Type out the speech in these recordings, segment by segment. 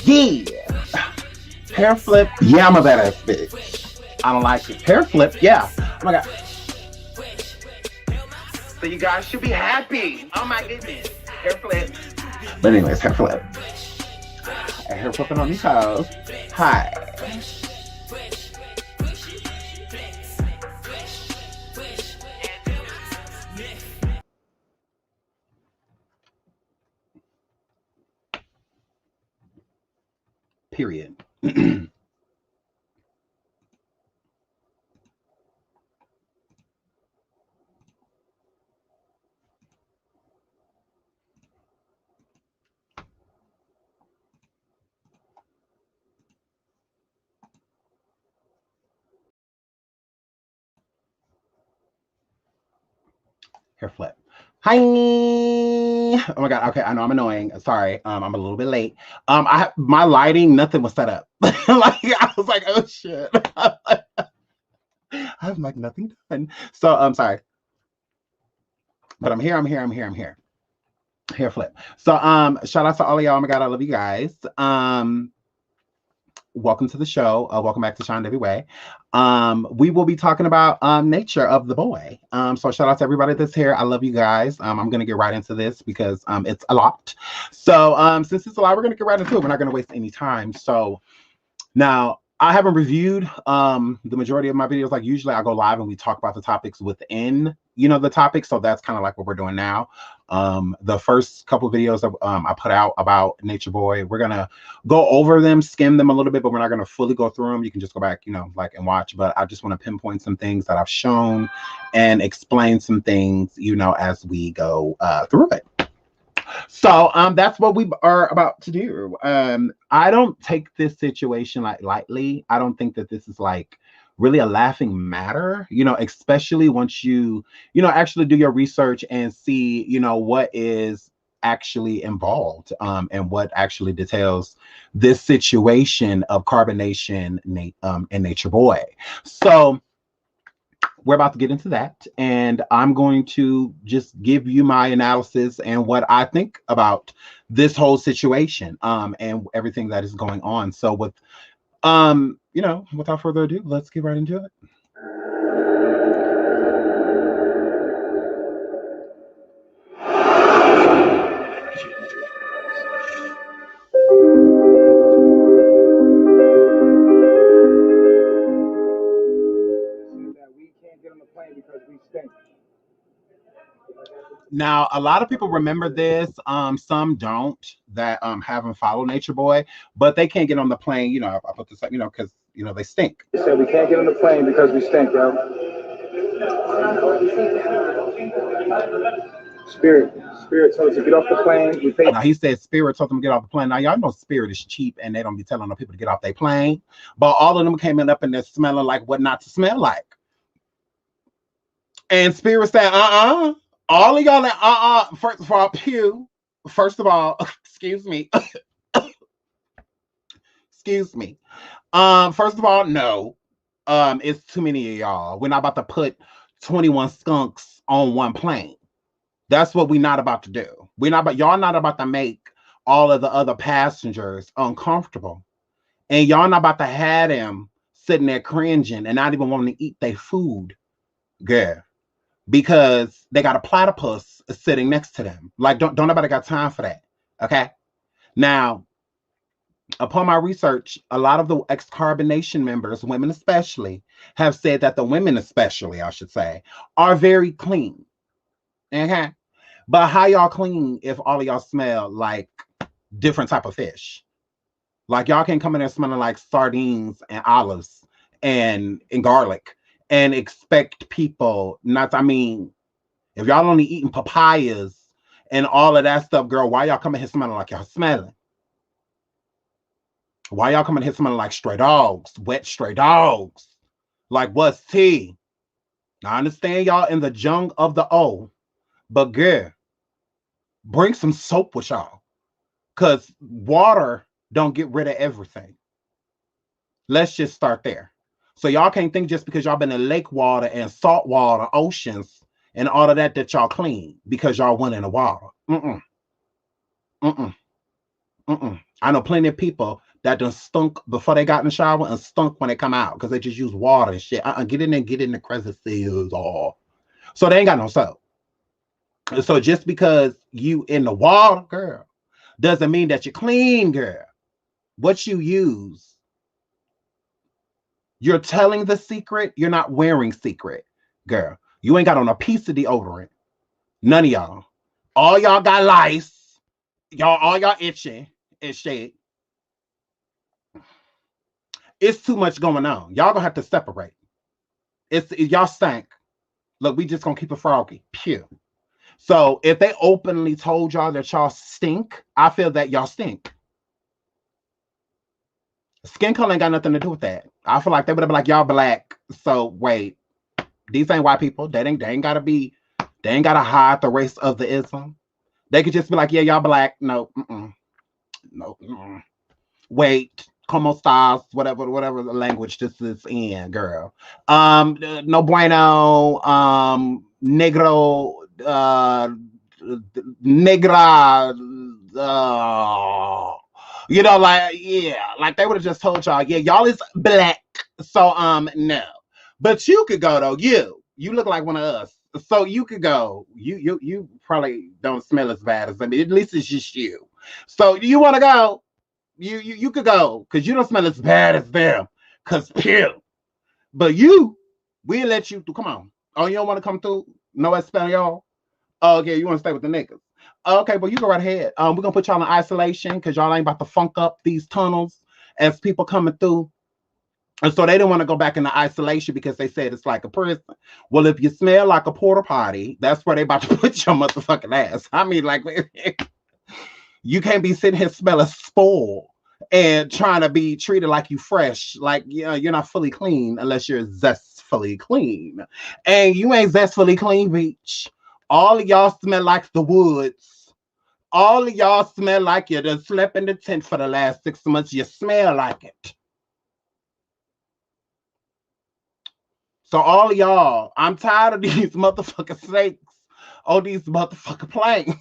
Yeah. Hair flip. Yeah, I'm a badass bitch. I don't like it. Hair flip. Yeah. Oh my God. So you guys should be happy. Oh my goodness. Hair flip. But anyways, hair flip. Hair flipping on these hoes. Hi. Period. Hair flip. Hi. Oh my God. Okay, I know I'm annoying. Sorry. I'm a little bit late. My lighting, nothing was set up. Like I was like, oh shit. I have like nothing done. So I'm sorry. But I'm here. Hair flip. So shout out to all of y'all. Oh my God, I love you guys. Welcome to the show. Welcome back to SeanDavieWay. We will be talking about nature of the boy. So shout out to everybody that's here. I love you guys. I'm gonna get right into this because it's a lot. So since it's a lot, we're gonna get right into it. We're not gonna waste any time. So now I haven't reviewed the majority of my videos. Like usually I go live and we talk about the topics within, the topic. So that's kind of like what we're doing now. The first couple of videos that I put out about Nature Boy, we're going to go over them, skim them a little bit, but we're not going to fully go through them. You can just go back, and watch. But I just want to pinpoint some things that I've shown and explain some things, as we go through it. So that's what we are about to do. I don't take this situation lightly. I don't think that this is like really a laughing matter, especially once you actually do your research and see, what is actually involved and what actually details this situation of carbonation in Nature Boy. So we're about to get into that, and I'm going to just give you my analysis and what I think about this whole situation and everything that is going on. So without further ado, let's get right into it. Now, a lot of people remember this. Some don't that haven't followed Nature Boy, but they can't get on the plane. I put this up, because they stink. They said we can't get on the plane because we stink, yo. Spirit told us to get off the plane. We paid. Now he said Spirit told them to get off the plane. Now y'all know Spirit is cheap and they don't be telling the people to get off their plane. But all of them came in up and they're smelling like what not to smell like. And Spirit said, all of y'all first of all, first of all, excuse me. Excuse me. First of all, no. It's too many of y'all. We're not about to put 21 skunks on one plane. That's what we're not about to do. Y'all not about to make all of the other passengers uncomfortable. And y'all not about to have them sitting there cringing and not even wanting to eat their food. Girl. Because they got a platypus sitting next to them. Like, don't nobody got time for that. Okay? Now, upon my research, a lot of the ex-carbonation members, women especially, have said that the women especially, I should say, are very clean. Okay? But how y'all clean if all of y'all smell like different type of fish? Like y'all can't come in there smelling like sardines and olives and garlic and expect people not to, if y'all only eating papayas and all of that stuff, girl, why y'all coming here smelling like y'all smelling? Why y'all coming here smelling like stray dogs, wet stray dogs? Like what's tea? I understand y'all in the jung of the O, but girl, bring some soap with y'all. Because water don't get rid of everything. Let's just start there. So y'all can't think just because y'all been in lake water and salt water, oceans, and all of that y'all clean because y'all went in the water. I know plenty of people that done stunk before they got in the shower and stunk when they come out because they just use water and shit. Get in there and get in the crevices or so they ain't got no soap. So just because you in the water, girl, doesn't mean that you're clean, girl. What you use, you're telling the secret, you're not wearing secret, girl. You ain't got on a piece of deodorant. None of y'all. All y'all got lice. All y'all itchy and shit. It's too much going on. Y'all gonna have to separate. Y'all stank. Look, we just gonna keep it froggy. Pew. So if they openly told y'all that y'all stink, I feel that y'all stink. Skin color ain't got nothing to do with that. I feel like they would have been like, y'all black. So wait, these ain't white people. They ain't gotta hide the race of the ism. They could just be like, yeah, y'all black. No, no. Wait, como estás? Whatever the language this is in, girl. No bueno. Negro. Negra. You know, like, yeah, like they would have just told y'all, yeah, y'all is black. So, no. But you could go though. You look like one of us. So you could go. You probably don't smell as bad as me. At least it's just you. So you want to go? You could go because you don't smell as bad as them. Cause pew. But we'll let you through. Come on. Oh, you don't want to come through? No Espanol? Oh, okay, you want to stay with the niggas. Okay, but you go right ahead. We're gonna put y'all in isolation because y'all ain't about to funk up these tunnels as people coming through. And so they didn't want to go back into isolation because they said it's like a prison. Well, if you smell like a porta potty, that's where they about to put your motherfucking ass. I mean, like, you can't be sitting here smelling spoiled and trying to be treated like you fresh. Like, you're not fully clean unless you're zestfully clean. And you ain't zestfully clean, bitch. All of y'all smell like the woods. All of y'all smell like you done slept in the tent for the last 6 months. You smell like it. So all of y'all, I'm tired of these motherfucking snakes on these motherfucking planes.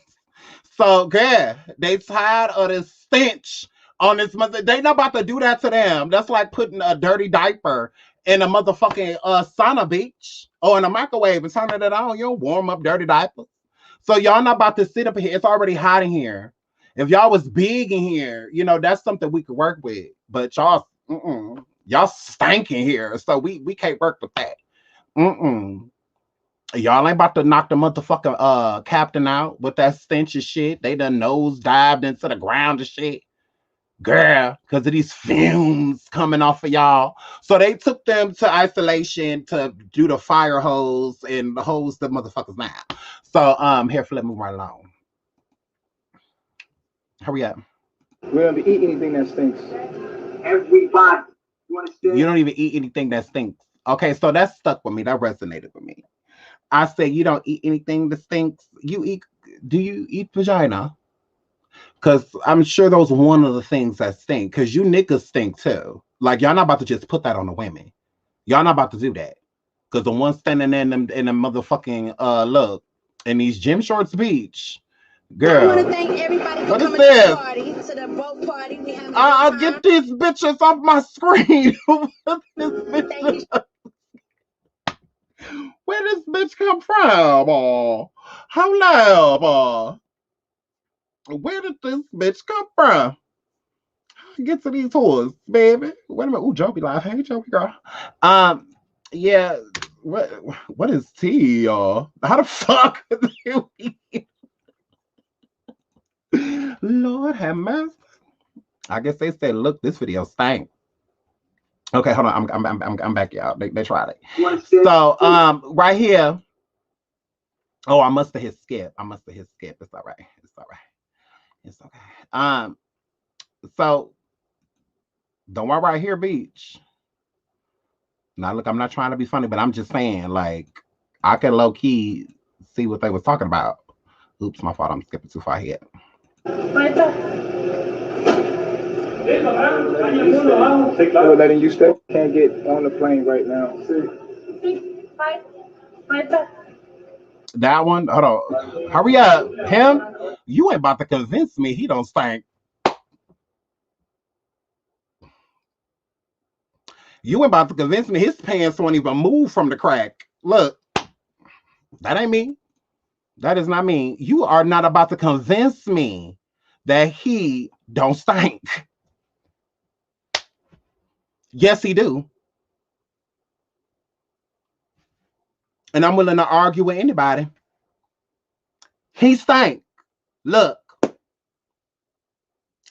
So, girl, they tired of this stench on this mother. They not about to do that to them. That's like putting a dirty diaper in a motherfucking sauna, bitch, or in a microwave and turning it on. You don't warm up dirty diapers. So y'all not about to sit up here. It's already hot in here. If y'all was big in here, that's something we could work with. But y'all stank in here. So we can't work with that. Y'all ain't about to knock the motherfucking captain out with that stench of shit. They done nose dived into the ground and shit. Girl, because of these fumes coming off of y'all. So they took them to isolation to do the fire hose and hose the motherfuckers now. So here, let me move right along. Hurry up. We don't eat anything that stinks. Everybody. You don't even eat anything that stinks. Okay, so that stuck with me. That resonated with me. I say you don't eat anything that stinks. Do you eat vagina? Because I'm sure those are one of the things that stink. Because you niggas stink too. Like, y'all not about to just put that on the women. Y'all not about to do that. Because the ones standing in them motherfucking look in these gym shorts beach. Girl. I want to thank everybody for coming to the party, to the boat party. We having I'll get these bitches off my screen. Where this bitch come from? Hello. Where did this bitch come from? Get to these tours, baby. Wait a minute. Ooh, Joey live. Hey, Joey girl. Yeah. What is tea, y'all? How the fuck do we? Lord have mercy. I guess they said, look, this video stank. Okay, hold on. I'm back, y'all. They tried it. So right here. Oh, I must have hit skip. It's all right. It's okay. So don't worry right here, beach. Now look, I'm not trying to be funny, but I'm just saying, like, I can low key see what they was talking about. Oops, my fault. I'm skipping too far here. We're letting you stay. Can't get on the plane right now. That one, hold on. Hurry up. Him, you ain't about to convince me he don't stink. You about to convince me his pants won't even move from the crack. Look, that ain't me. That is not me. You are not about to convince me that he don't stink. Yes, he do. And I'm willing to argue with anybody. He stink. Look,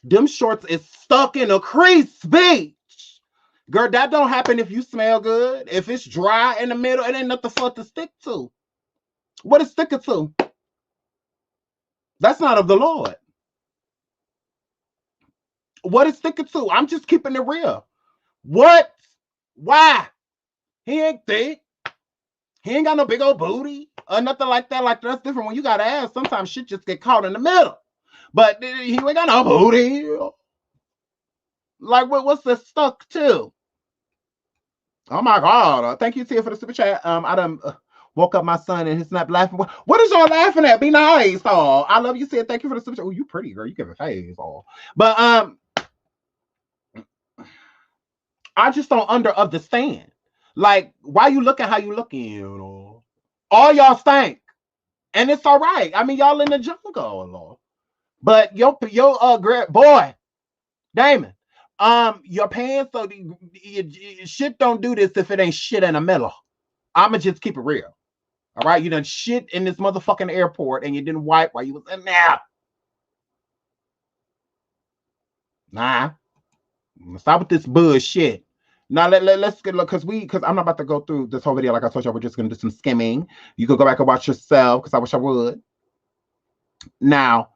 them shorts is stuck in a crease, bitch. Girl, that don't happen if you smell good. If it's dry in the middle, it ain't nothing for it to stick to. What is sticking to? That's not of the Lord. What is sticking to? I'm just keeping it real. What? Why? He ain't thick. He ain't got no big old booty or nothing like that. Like, that's different when you got ass. Sometimes shit just get caught in the middle. But he ain't got no booty. Like, what's this stuck to? Oh my God. Thank you, Tia, for the super chat. I done woke up my son and he's not laughing. What is y'all laughing at? Be nice. Oh, I love you, Tia. Thank you for the super chat. Oh, you pretty, girl. You give a face. Oh. But I just don't understand. Like, why you looking how you looking? You know? All y'all stink. And it's all right. I mean, y'all in the jungle, Lord. But your great boy, Damon, your pants, so shit don't do this if it ain't shit in the middle. I'ma just keep it real. All right, you done shit in this motherfucking airport and you didn't wipe while you was in there. Nah, stop with this bullshit. Now let's get look because I'm not about to go through this whole video. Like I told you, we're just gonna do some skimming. You could go back and watch yourself because I wish I would. Now,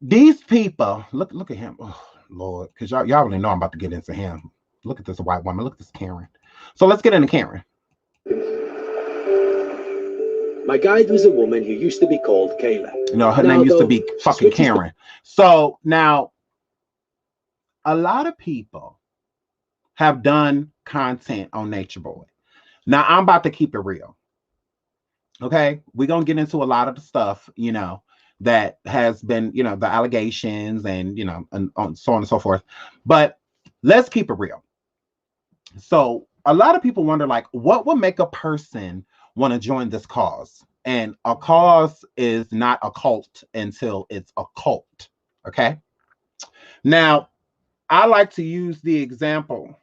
these people, look at him. Oh, Lord, because y'all really know I'm about to get into him. Look at this white woman. Look at this Karen. So let's get into Karen. My guide was a woman who used to be called Kayla. You know, her name used to be fucking Karen. So now, a lot of people have done content on Nature Boy. Now, I'm about to keep it real. Okay? We're going to get into a lot of the stuff, you know, that has been, you know, the allegations and, you know, and so on and so forth. But let's keep it real. So a lot of people wonder, like, what would make a person want to join this cause? And a cause is not a cult until it's a cult. Okay. Now, I like to use the example.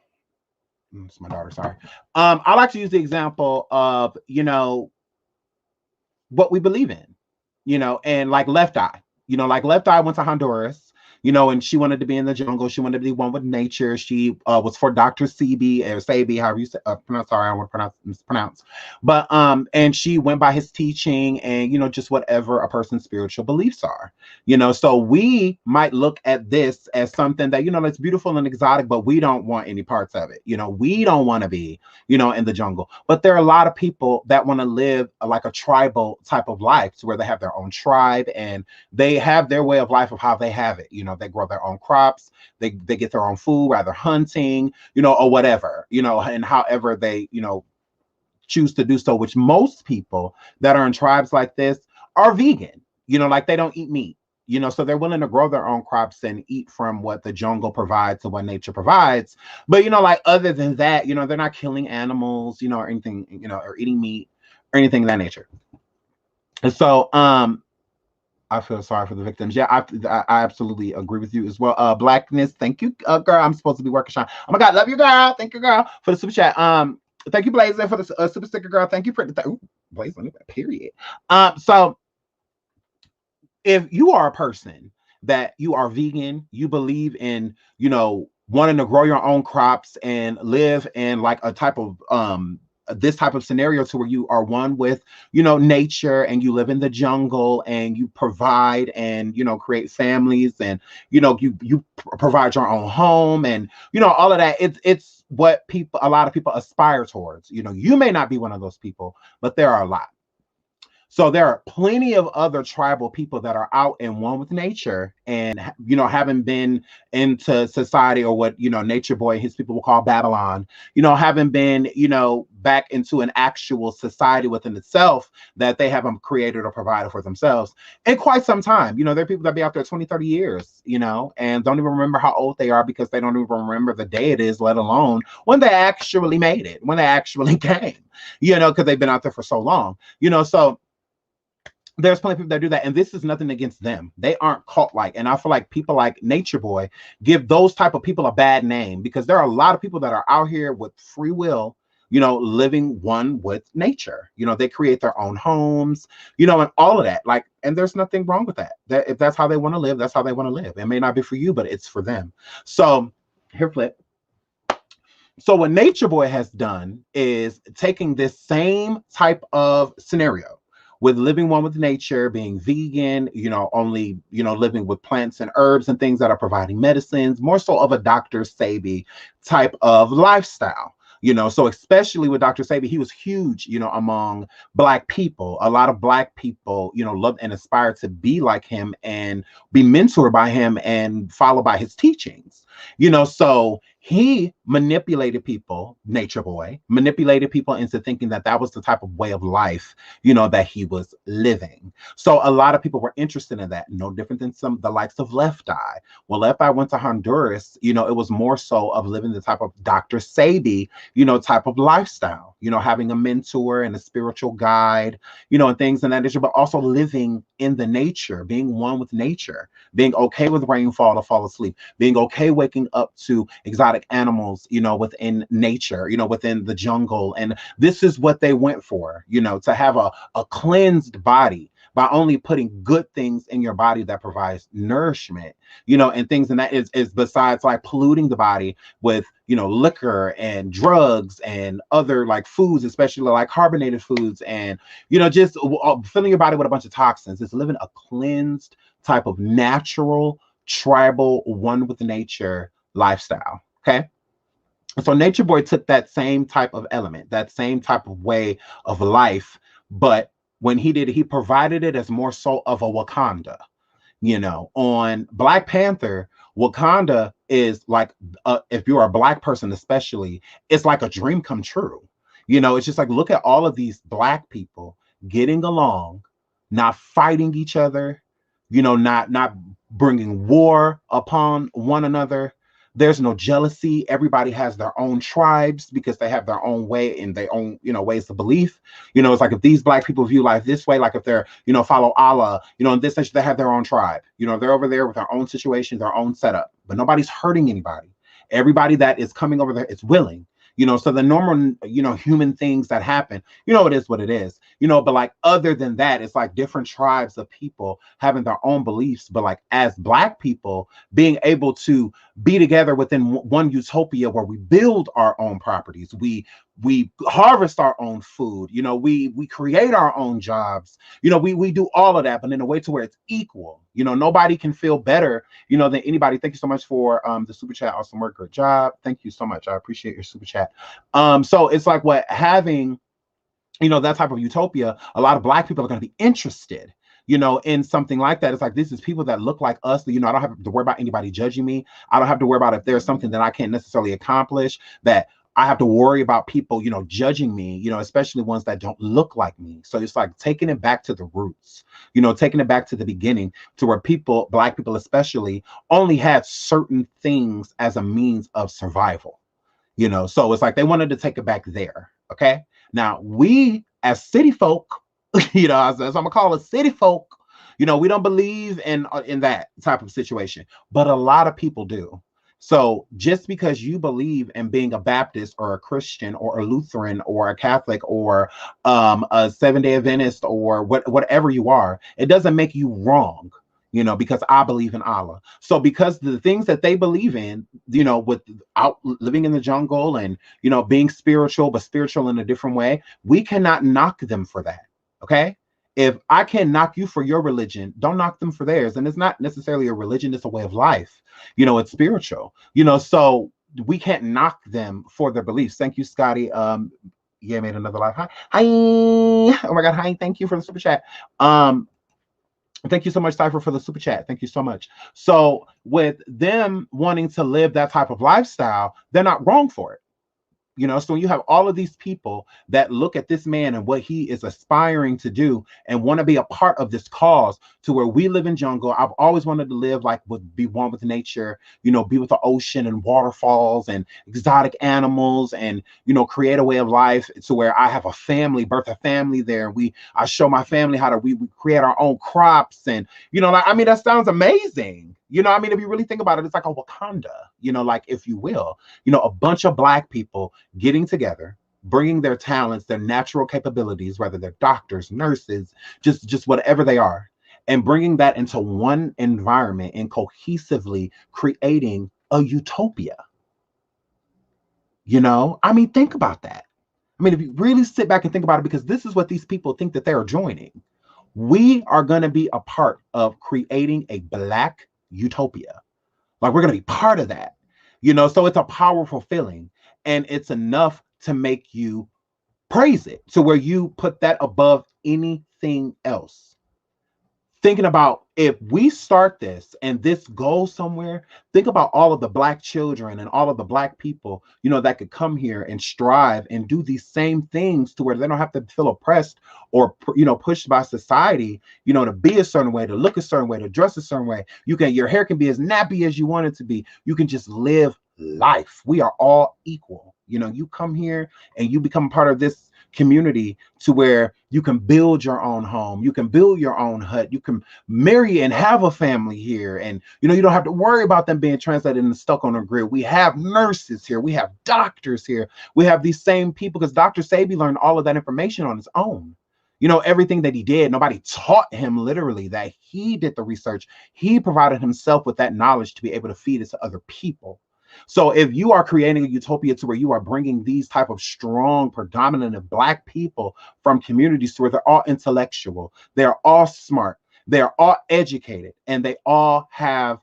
It's my daughter, sorry. I like to use the example of, you know, what we believe in, you know, and like Left Eye, you know, like Left Eye went to Honduras, you know, and she wanted to be in the jungle. She wanted to be one with nature. She was for Dr. Sebi or Sabi, however you say, pronounce. Sorry, I don't want to mispronounce. But and she went by his teaching and, you know, just whatever a person's spiritual beliefs are, you know. So we might look at this as something that, you know, that's beautiful and exotic, but we don't want any parts of it. You know, we don't want to be, you know, in the jungle. But there are a lot of people that want to live like a tribal type of life, to where they have their own tribe and they have their way of life of how they have it. You know, they grow their own crops, they get their own food, rather hunting, you know, or whatever, you know, and however they, you know, choose to do so, which most people that are in tribes like this are vegan, you know, like they don't eat meat, you know, so they're willing to grow their own crops and eat from what the jungle provides and what nature provides. But, you know, like other than that, you know, they're not killing animals, you know, or anything, you know, or eating meat or anything of that nature. And so, I feel sorry for the victims. Yeah, I absolutely agree with you as well. Blackness, thank you, girl. I'm supposed to be working, Sean. Oh my God, love you, girl. Thank you, girl, for the super chat. Thank you, Blazer, for the super sticker, girl. Thank you, pretty. Blazer, period. So if you are a person that you are vegan, you believe in, you know, wanting to grow your own crops and live in like a type of this type of scenario, to where you are one with, you know, nature, and you live in the jungle and you provide and, you know, create families, and, you know, you provide your own home, and, you know, all of that. It's what a lot of people aspire towards. You know, you may not be one of those people, but there are a lot. So there are plenty of other tribal people that are out and one with nature, and, you know, haven't been into society, or what, you know, Nature Boy and his people will call Babylon, you know, haven't been, you know, back into an actual society within itself that they haven't created or provided for themselves in quite some time. You know, there are people that be out there 20, 30 years, you know, and don't even remember how old they are because they don't even remember the day it is, let alone when they actually made it, when they actually came, you know, because they've been out there for so long, you know. So there's plenty of people that do that, and this is nothing against them. They aren't cult-like, and I feel like people like Nature Boy give those type of people a bad name because there are a lot of people that are out here with free will, you know, living one with nature. You know, they create their own homes, you know, and all of that. Like, and there's nothing wrong with that. That if that's how they want to live, that's how they want to live. It may not be for you, but it's for them. So here, flip. So what Nature Boy has done is taking this same type of scenario with living one with nature, being vegan, you know, only, you know, living with plants and herbs and things that are providing medicines, more so of a Dr. Sebi type of lifestyle. You know, so especially with Dr. Sebi, he was huge, you know, among Black people. A lot of Black people, you know, loved and aspired to be like him and be mentored by him and followed by his teachings. You know, so he manipulated people, Nature Boy, manipulated people into thinking that that was the type of way of life, you know, that he was living. So a lot of people were interested in that, no different than the likes of Left Eye. Well, Left Eye went to Honduras, you know, it was more so of living the type of Dr. Sebi, you know, type of lifestyle, you know, having a mentor and a spiritual guide, you know, and things in that nature, but also living in the nature, being one with nature, being okay with rainfall to fall asleep, being okay waking up to exotic animals, you know, within nature, you know, within the jungle. And this is what they went for, you know, to have a cleansed body by only putting good things in your body that provides nourishment, you know, and things. And that is besides like polluting the body with, you know, liquor and drugs and other like foods, especially like carbonated foods, and, you know, just filling your body with a bunch of toxins. It's living a cleansed type of natural, tribal, one with nature lifestyle. Okay. So Nature Boy took that same type of element, that same type of way of life, but when he did it, he provided it as more so of a Wakanda. You know, on Black Panther, Wakanda is like, if you're a Black person especially, it's like a dream come true. You know, it's just like, look at all of these Black people getting along, not fighting each other, you know, not bringing war upon one another. There's no jealousy. Everybody has their own tribes because they have their own way and their own, you know, ways of belief. You know, it's like if these Black people view life this way, like if they're, you know, follow Allah, you know, in this nation, they have their own tribe. You know, they're over there with their own situation, their own setup, but nobody's hurting anybody. Everybody that is coming over there is willing. You know, so the normal, you know, human things that happen, you know, it is what it is, you know, but like other than that, it's like different tribes of people having their own beliefs. But like as Black people being able to be together within one utopia where we build our own properties, we harvest our own food, you know, we create our own jobs, you know, we do all of that, but in a way to where it's equal. You know, nobody can feel better, you know, than anybody. Thank you so much for the super chat. Awesome work, good job. Thank you so much. I appreciate your super chat. So it's like what having, you know, that type of utopia, a lot of Black people are going to be interested, you know, in something like that. It's like, this is people that look like us, that, you know, I don't have to worry about anybody judging me. I don't have to worry about if there's something that I can't necessarily accomplish, that I have to worry about people, you know, judging me, you know, especially ones that don't look like me. So it's like taking it back to the roots, you know, taking it back to the beginning, to where people, Black people especially, only had certain things as a means of survival, you know. So it's like they wanted to take it back there. Okay. Now we as city folk, you know, as I'm gonna call it city folk, you know, we don't believe in that type of situation, but a lot of people do. So just because you believe in being a Baptist or a Christian or a Lutheran or a Catholic or a Seventh-day Adventist or whatever you are, it doesn't make you wrong, you know, because I believe in Allah. So because the things that they believe in, you know, without living in the jungle and, you know, being spiritual, but spiritual in a different way, we cannot knock them for that. Okay. If I can knock you for your religion, don't knock them for theirs. And it's not necessarily a religion, it's a way of life. You know, it's spiritual, you know, so we can't knock them for their beliefs. Thank you, Scotty. Yeah, made another live. Hi. Oh my God. Hi. Thank you for the super chat. Thank you so much, Cypher, for the super chat. Thank you so much. So with them wanting to live that type of lifestyle, they're not wrong for it. You know, so when you have all of these people that look at this man and what he is aspiring to do and want to be a part of this cause, to where we live in jungle. I've always wanted to live like be one with nature, you know, be with the ocean and waterfalls and exotic animals, and, you know, create a way of life to where I have a family, birth a family there. I show my family how to we create our own crops, and, you know, like, I mean, that sounds amazing. You know, I mean, if you really think about it, it's like a Wakanda, you know, like, if you will, you know, a bunch of Black people getting together, bringing their talents, their natural capabilities, whether they're doctors, nurses, just whatever they are, and bringing that into one environment and cohesively creating a utopia. You know, I mean, think about that. I mean, if you really sit back and think about it, because this is what these people think that they are joining. We are going to be a part of creating a Black utopia. Like, we're going to be part of that, you know, so it's a powerful feeling, and it's enough to make you praise it, to where you put that above anything else. Thinking about, if we start this and this goes somewhere, think about all of the Black children and all of the Black people, you know, that could come here and strive and do these same things, to where they don't have to feel oppressed or, you know, pushed by society, you know, to be a certain way, to look a certain way, to dress a certain way. Your hair can be as nappy as you want it to be. You can just live life. We are all equal. You know, you come here and you become part of this community, to where you can build your own home, you can build your own hut, you can marry and have a family here, and, you know, you don't have to worry about them being translated and stuck on a grid. We have nurses here, we have doctors here, we have these same people, because Dr. Sebi learned all of that information on his own. You know, everything that he did, nobody taught him, literally, that he did the research. He provided himself with that knowledge to be able to feed it to other people. So if you are creating a utopia to where you are bringing these type of strong, predominant Black people from communities to where they're all intellectual, they're all smart, they're all educated, and they all have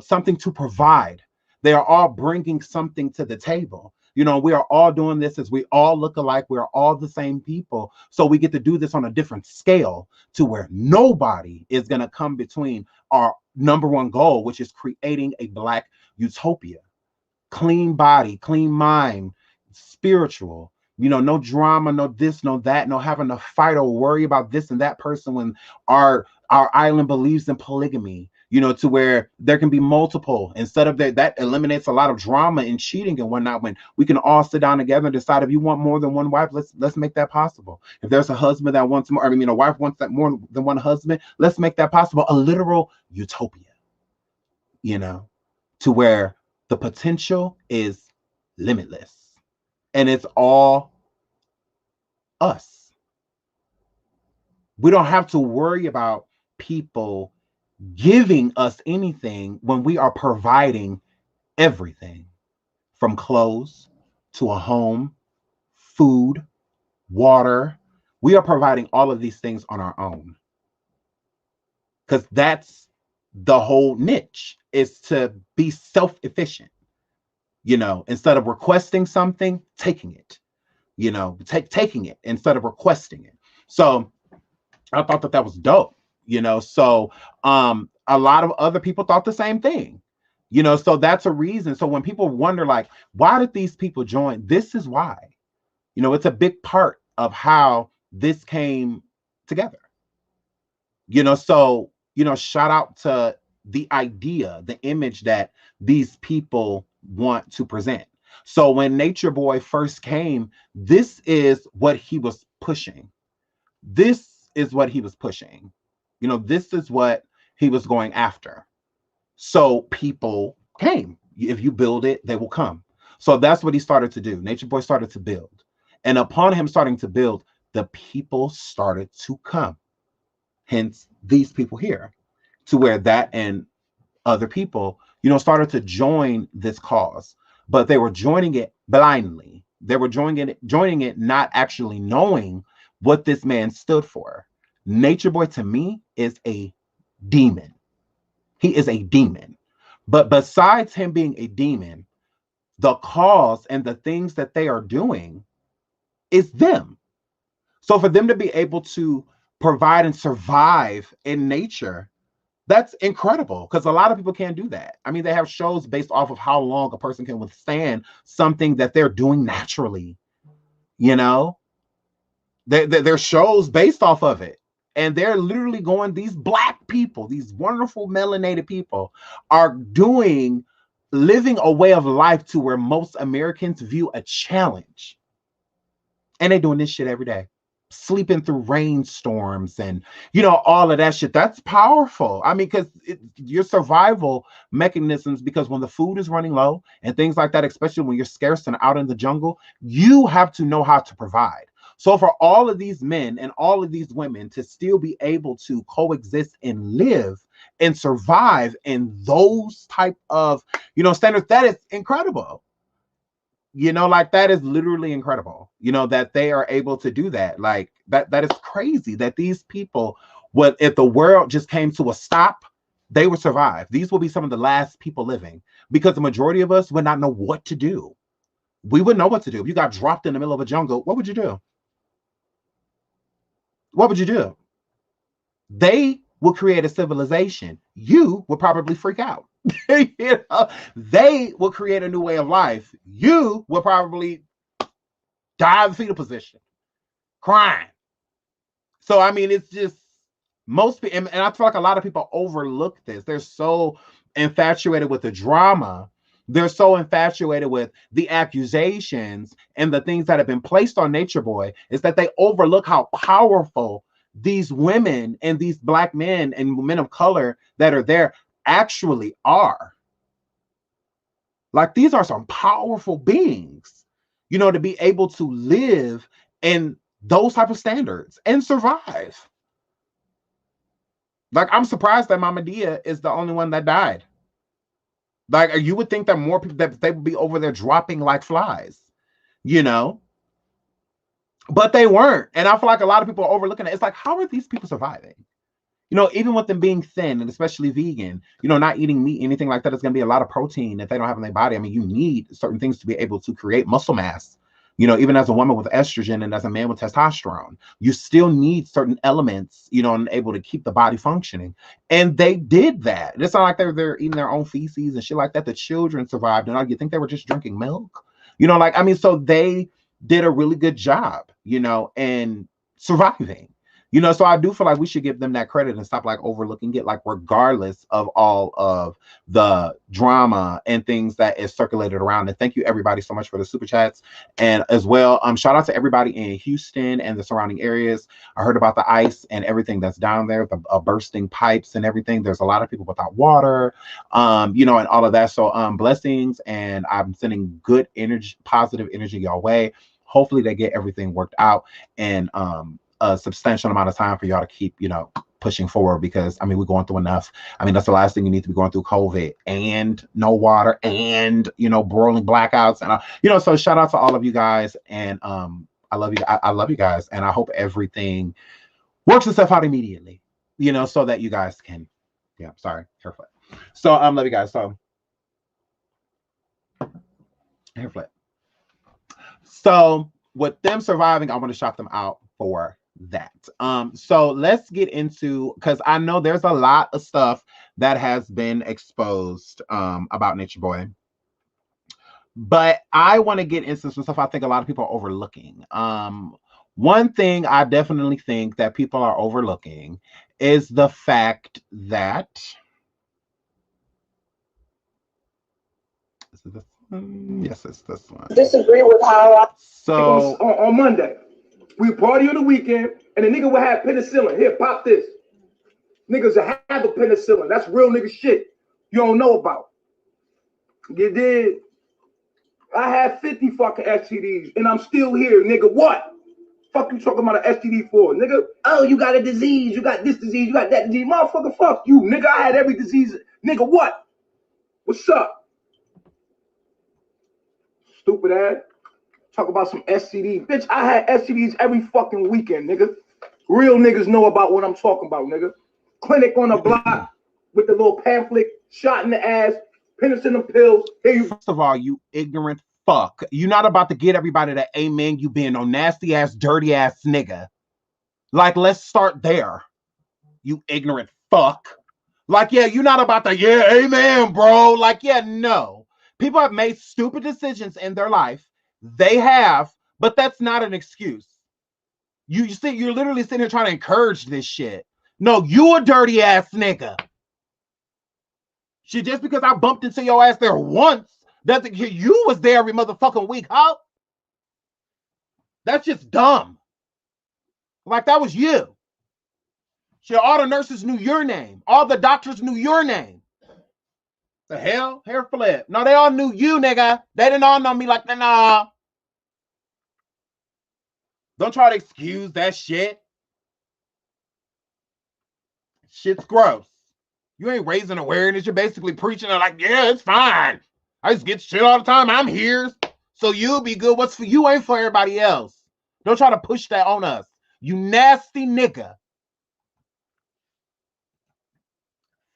something to provide. They are all bringing something to the table. You know, we are all doing this as we all look alike. We're all the same people. So we get to do this on a different scale, to where nobody is going to come between our number one goal, which is creating a Black utopia. Clean body, clean mind, spiritual, you know, no drama, no this, no that, no having to fight or worry about this and that person, when our island believes in polygamy, you know, to where there can be multiple, instead of that eliminates a lot of drama and cheating and whatnot, when we can all sit down together and decide, if you want more than one wife, let's make that possible. If there's a husband that wants more, I mean, a wife wants that more than one husband, let's make that possible. A literal utopia, you know, to where the potential is limitless, and it's all us. We don't have to worry about people giving us anything when we are providing everything, from clothes to a home, food, water. We are providing all of these things on our own, because that's the whole niche, is to be self-efficient. You know, instead of requesting something, taking it, you know, taking it instead of requesting it. So I thought that was dope, you know. So a lot of other people thought the same thing, you know, so that's a reason. So when people wonder, like, why did these people join? This is why, you know, it's a big part of how this came together, you know. So, you know, shout out to the idea, the image that these people want to present. So when Nature Boy first came, this is what he was pushing. This is what he was pushing. You know, this is what he was going after. So people came. If you build it, they will come. So that's what he started to do. Nature Boy started to build. And upon him starting to build, the people started to come. Hence, these people here, to where that and other people, you know, started to join this cause. But they were joining it blindly. They were joining it not actually knowing what this man stood for. Nature Boy, to me, is a demon. He is a demon. But besides him being a demon, the cause and the things that they are doing is them. So for them to be able to provide and survive in nature, That's incredible because a lot of people can't do that. I mean, they have shows based off of how long a person can withstand something that they're doing naturally. You know, they're shows based off of it. And they're literally going, these black people, these wonderful melanated people are living a way of life to where most Americans view a challenge. And they're doing this shit every day, sleeping through rainstorms and, all of that shit. That's powerful. I mean, because your survival mechanisms, because when the food is running low and things like that, especially when you're scarce and out in the jungle, you have to know how to provide. So for all of these men and all of these women to still be able to coexist and live and survive in those type of, standards, that is incredible. Like that is literally incredible, that they are able to do that. Like that is crazy that these people, if the world just came to a stop, they would survive. These will be some of the last people living because the majority of us would not know what to do. We wouldn't know what to do. If you got dropped in the middle of a jungle, what would you do? What would you do? They will create a civilization. You will probably freak out. They will create a new way of life. You will probably die in the fetal position, crying. So, I mean, it's just most people, and I feel like a lot of people overlook this. They're so infatuated with the drama. They're so infatuated with the accusations and the things that have been placed on Nature Boy is that they overlook how powerful these women and these black men and men of color that are there actually are. Like, these are some powerful beings, to be able to live in those type of standards and survive. Like, I'm surprised that Mama Dia is the only one that died. Like, you would think that more people, that they would be over there dropping like flies, but they weren't. And I feel like a lot of people are overlooking it. It's like, how are these people surviving? Even with them being thin and especially vegan, not eating meat, anything like that, is going to be a lot of protein that they don't have in their body. I mean, you need certain things to be able to create muscle mass. Even as a woman with estrogen and as a man with testosterone, you still need certain elements, and able to keep the body functioning. And they did that. It's not like they're eating their own feces and shit like that. The children survived. And you think they were just drinking milk? So they did a really good job, in surviving. So I do feel like we should give them that credit and stop like overlooking it, like regardless of all of the drama and things that is circulated around. And thank you everybody so much for the super chats. And as well, shout out to everybody in Houston and the surrounding areas. I heard about the ice and everything that's down there, the bursting pipes and everything. There's a lot of people without water, and all of that. So blessings, and I'm sending good energy, positive energy your way. Hopefully they get everything worked out and a substantial amount of time for y'all to keep, pushing forward, because I mean, we're going through enough. I mean, that's the last thing you need to be going through, COVID and no water and, rolling blackouts. And, so shout out to all of you guys. And I love you. I love you guys. And I hope everything works itself out immediately, so that you guys can, hair flip. So love you guys. So hair flip. So with them surviving, I want to shout them out for that. So let's get into, because I know there's a lot of stuff that has been exposed about Nature Boy, but I want to get into some stuff I think a lot of people are overlooking. One thing I definitely think that people are overlooking is the fact that yes, it's this one. Disagree with how So on Monday, we party on the weekend, and the nigga would have penicillin. Here, pop this. Niggas that have a penicillin. That's real nigga shit you don't know about. You did. I had 50 fucking STDs, and I'm still here, nigga. What? Fuck you talking about an STD for, nigga? Oh, you got a disease. You got this disease. You got that disease. Motherfucker, fuck you, nigga. I had every disease. Nigga, what? What's up? Stupid ass. Talk about some STD. Bitch, I had STDs every fucking weekend, nigga. Real niggas know about what I'm talking about, nigga. Clinic on the block with the little pamphlet, shot in the ass, penicillin pills. Here you. First of all, you ignorant fuck. You're not about to get everybody to amen you being no nasty ass, dirty ass nigga. Like, let's start there. You ignorant fuck. Like, yeah, you're not about to, yeah, amen, bro. Like, yeah, no. People have made stupid decisions in their life. They have, but that's not an excuse. You see, you're literally sitting here trying to encourage this shit. No, you a dirty ass nigga. Shit, just because I bumped into your ass there once doesn't mean you was there every motherfucking week, huh? That's just dumb. Like, that was you. Shit, all the nurses knew your name. All the doctors knew your name. The hell? Hair flip. No, they all knew you, nigga. They didn't all know me like that. Nah. Don't try to excuse that shit. Shit's gross. You ain't raising awareness. You're basically preaching like, yeah, it's fine. I just get shit all the time. I'm here. So you'll be good. What's for you ain't for everybody else. Don't try to push that on us. You nasty nigga.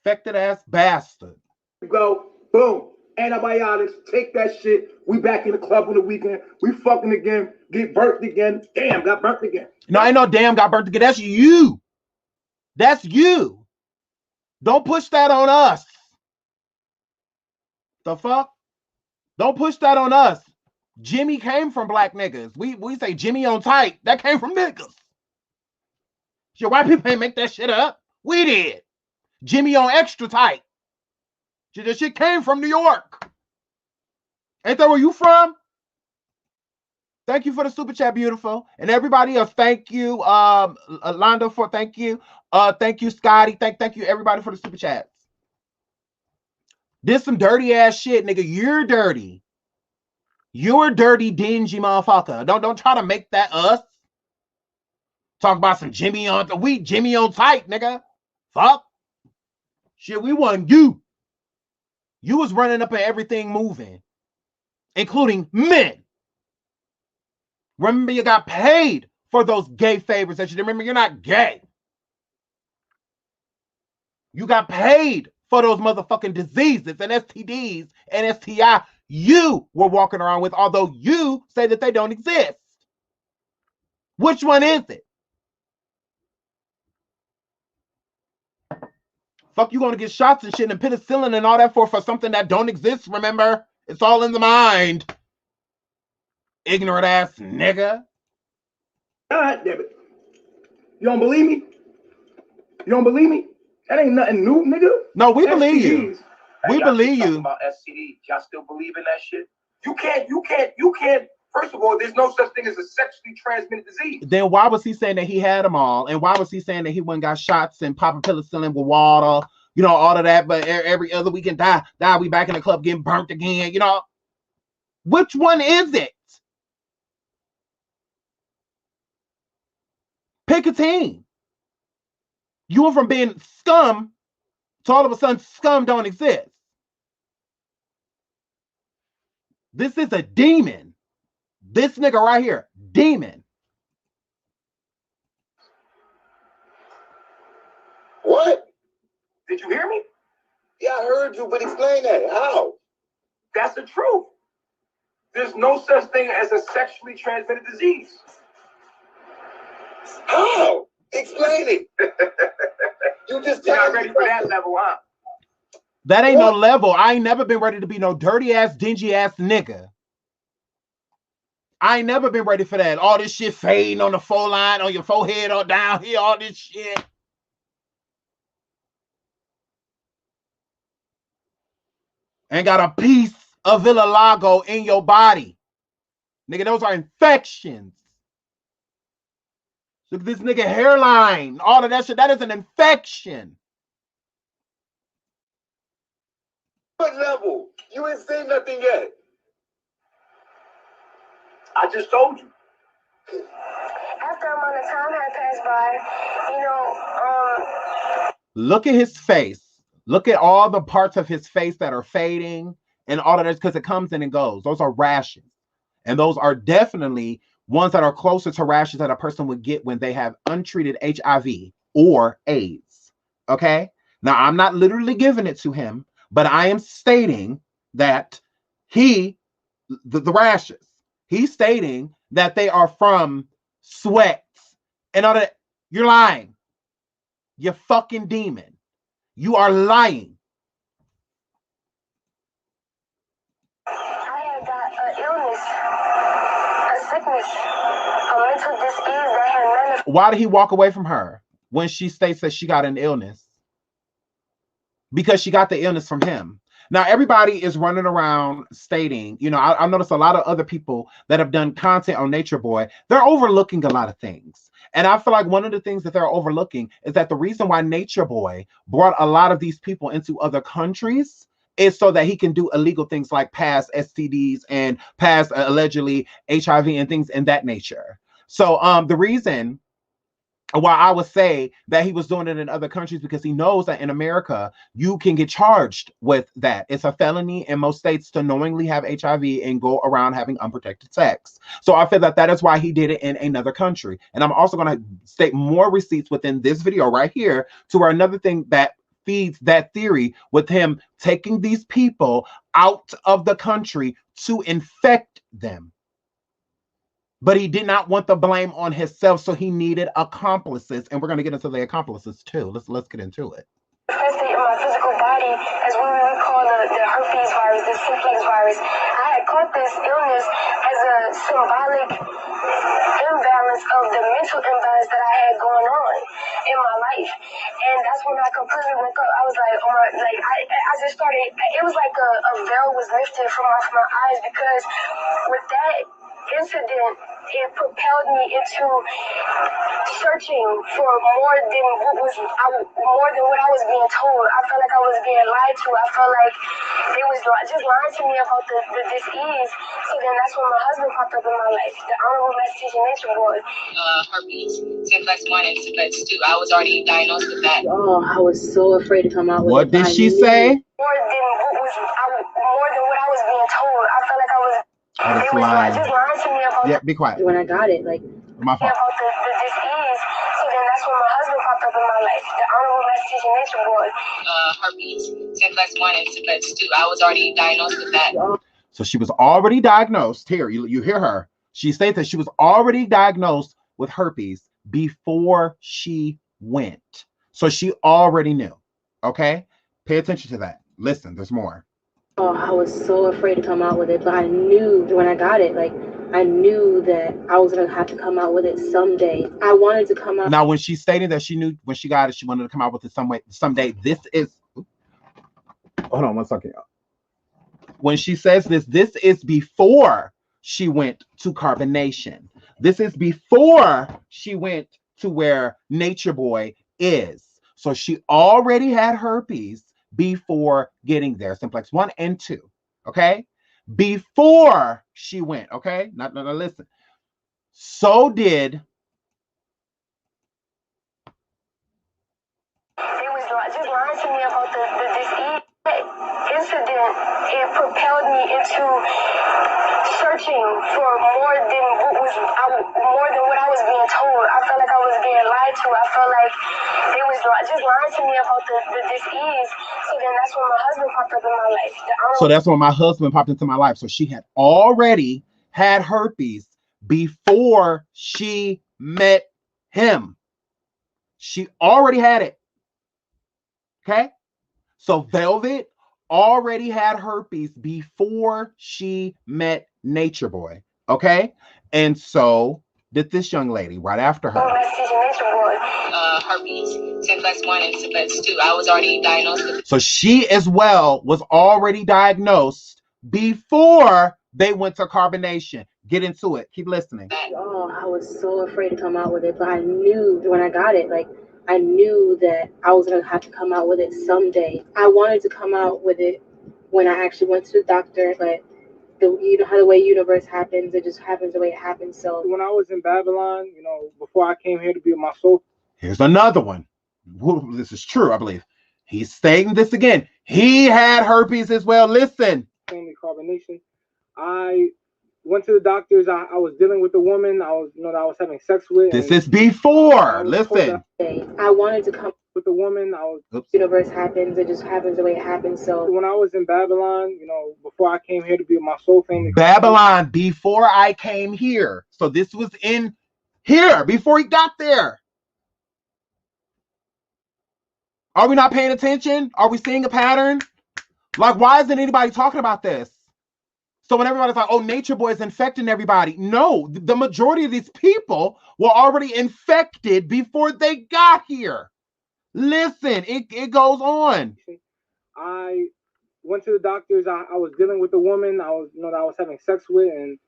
Infected ass bastard. Go, boom. Antibiotics, take that shit. We back in the club on the weekend. We fucking again, get burnt again. Damn, got burnt again. No, I know damn got burnt again. That's you. That's you. Don't push that on us. The fuck? Don't push that on us. Jimmy came from black niggas. We say Jimmy on tight. That came from niggas. Shit, white people ain't make that shit up. We did. Jimmy on extra tight. Shit, that shit came from New York. Ain't that where you from? Thank you for the super chat, beautiful. And everybody else, thank you. Londa for thank you. Thank you, Scotty. Thank you, everybody, for the super chats. This some dirty ass shit, nigga. You're dirty. You're a dirty, dingy motherfucker. Don't try to make that us. Talk about some Jimmy on Jimmy on tight, nigga. Fuck. Shit, we want you. You was running up and everything moving, including men. Remember, you got paid for those gay favors that you didn't remember. You're not gay. You got paid for those motherfucking diseases and STDs and STI you were walking around with, although you say that they don't exist. Which one is it? Fuck, you gonna get shots and shit and penicillin and all that for something that don't exist, remember? It's all in the mind. Ignorant ass nigga. God damn it. You don't believe me? You don't believe me? That ain't nothing new, nigga. No, we believe you. We believe you. About STD, y'all still believe in that shit? You can't. First of all, there's no such thing as a sexually transmitted disease. Then why was he saying that he had them all? And why was he saying that he went and got shots and popping penicillin with water? You know, all of that, but every other weekend, we back in the club getting burnt again, you know? Which one is it? Pick a team. You went from being scum to all of a sudden scum don't exist. This is a demon. This nigga right here, demon. What? Did you hear me? Yeah, I heard you, but explain that. How? That's the truth. There's no such thing as a sexually transmitted disease. How? Explain it. You're not ready for that level, huh? That ain't no level. I ain't never been ready to be no dirty ass, dingy ass nigga. I ain't never been ready for that. All this shit fading on the foreline, on your forehead, or down here, all this shit. And got a piece of Villalago in your body. Nigga, those are infections. Look at this nigga hairline. All of that shit, that is an infection. What level? You ain't seen nothing yet. I just told you. After a amount of time had passed by, Look at his face. Look at all the parts of his face that are fading and all of that, because it comes and it goes. Those are rashes. And those are definitely ones that are closer to rashes that a person would get when they have untreated HIV or AIDS. Okay? Now, I'm not literally giving it to him, but I am stating that the rashes, he's stating that they are from sweats and all that. You're lying. You fucking demon. You are lying. I had got an illness, a sickness, a mental disease that had manifested. Why did he walk away from her when she states that she got an illness? Because she got the illness from him. Now, everybody is running around stating, you know, I noticed a lot of other people that have done content on Nature Boy, they're overlooking a lot of things. And I feel like one of the things that they're overlooking is that the reason why Nature Boy brought a lot of these people into other countries is so that he can do illegal things like pass STDs and pass allegedly HIV and things in that nature. So the reason why I would say that he was doing it in other countries because he knows that in America you can get charged with that. It's a felony in most states to knowingly have HIV and go around having unprotected sex. So I feel that that is why he did it in another country. And I'm also going to state more receipts within this video right here to where another thing that feeds that theory with him taking these people out of the country to infect them. But he did not want the blame on himself, so he needed accomplices, and we're going to get into the accomplices too. Let's get into it. Manifested in my physical body as what we would call the herpes virus, the simplex virus. I had caught this illness as a symbolic imbalance of the mental imbalance that I had going on in my life. And that's when I completely woke up. I was like, oh my, like I just started, it was like a veil was lifted from off my eyes, because with that incident, it propelled me into searching for more than more than what I was being told. I felt like I was being lied to. I felt like they was just lying to me about the disease. So then that's when my husband popped up in my life, the Honorable Master Teacher Nature Boy. Herpes, simplex 1 and simplex 2. I was already diagnosed with that. Oh, I was so afraid to come out with it. What did she say? More than what I was being told. I felt like I was. That is They was lying. just lying to me about Yeah, be quiet. When I got it, like, My fault. about the disease. So then that's when my husband popped up in my life, the Honorable Master Teacher Nature Boy. Herpes, simplex 1 and simplex 2. I was already diagnosed with that. So she was already diagnosed. Here, you hear her. She states that she was already diagnosed with herpes before she went. So she already knew. Okay? Pay attention to that. Listen, there's more. oh, I was so afraid to come out with it, but I knew when I got it, like, I knew that I was going to have to come out with it someday. I wanted to come out. Now, when she stated that she knew when she got it, she wanted to come out with it someday. This is, hold on one second. When she says this is before she went to carbonation. This is before she went to where Nature Boy is. So she already had herpes before getting there. Simplex 1 and 2. Okay? Before she went. Okay? Now listen. So did. They was just lying to me about the disease. Incident, it propelled me into searching for more than what I was being told. I felt like I was being lied to. I felt like they was just lying to me about the disease. So then that's when my husband popped up in my life. So that's when my husband popped into my life. So she had already had herpes before she met him. She already had it. Okay? So Velvet already had herpes before she met Nature Boy. Okay? And so did this young lady right after her. Herpes, simplex 1 and simplex 2. I was already diagnosed with. So she as well was already diagnosed before they went to carbonation. Get into it. Keep listening. Oh, I was so afraid to come out with it, but I knew when I got it, like, I knew that I was going to have to come out with it someday. I wanted to come out with it when I actually went to the doctor, but you know how the way universe happens, it just happens the way it happens. So when I was in Babylon, you know, before I came here to be with my soul. Here's another one. This is true, I believe. He's stating this again. He had herpes as well. Listen. Family carbonation. I went to the doctors. I was dealing with a woman I was having sex with. This is before. Listen. I wanted to come with a woman. Universe happens. It just happens the way it happens. So when I was in Babylon, you know, before I came here to be with my soul family. Babylon, before I came here. So this was in here before he got there. Are we not paying attention? Are we seeing a pattern? Like, why isn't anybody talking about this? So when everybody's like, oh, Nature Boy is infecting everybody. No, the majority of these people were already infected before they got here. Listen, it goes on. I went to the doctors. I was dealing with a woman that I was having sex with, and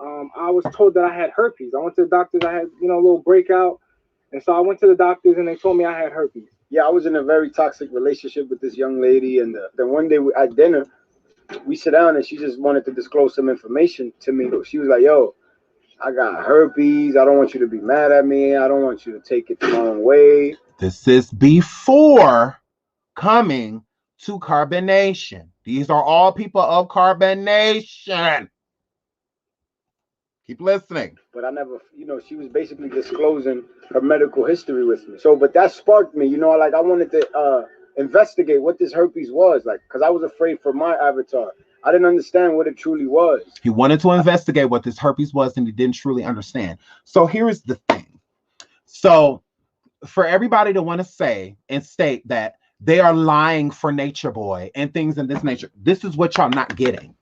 I was told that I had herpes. I went to the doctors. I had, a little breakout. And so I went to the doctors, and they told me I had herpes. Yeah, I was in a very toxic relationship with this young lady. And then one day at dinner, we sit down, and she just wanted to disclose some information to me. She was like, yo, I got herpes. I don't want you to be mad at me. I don't want you to take it the wrong way. This is before coming to carbonation. These are all people of carbonation. Keep listening. But I never, she was basically disclosing her medical history with me. So, but that sparked me, I wanted to investigate what this herpes was, because I was afraid for my avatar. I didn't understand what it truly was. He wanted to investigate what this herpes was, and he didn't truly understand. So here's the thing. So for everybody to want to say and state that they are lying for Nature Boy and things in this nature, this is what y'all not getting.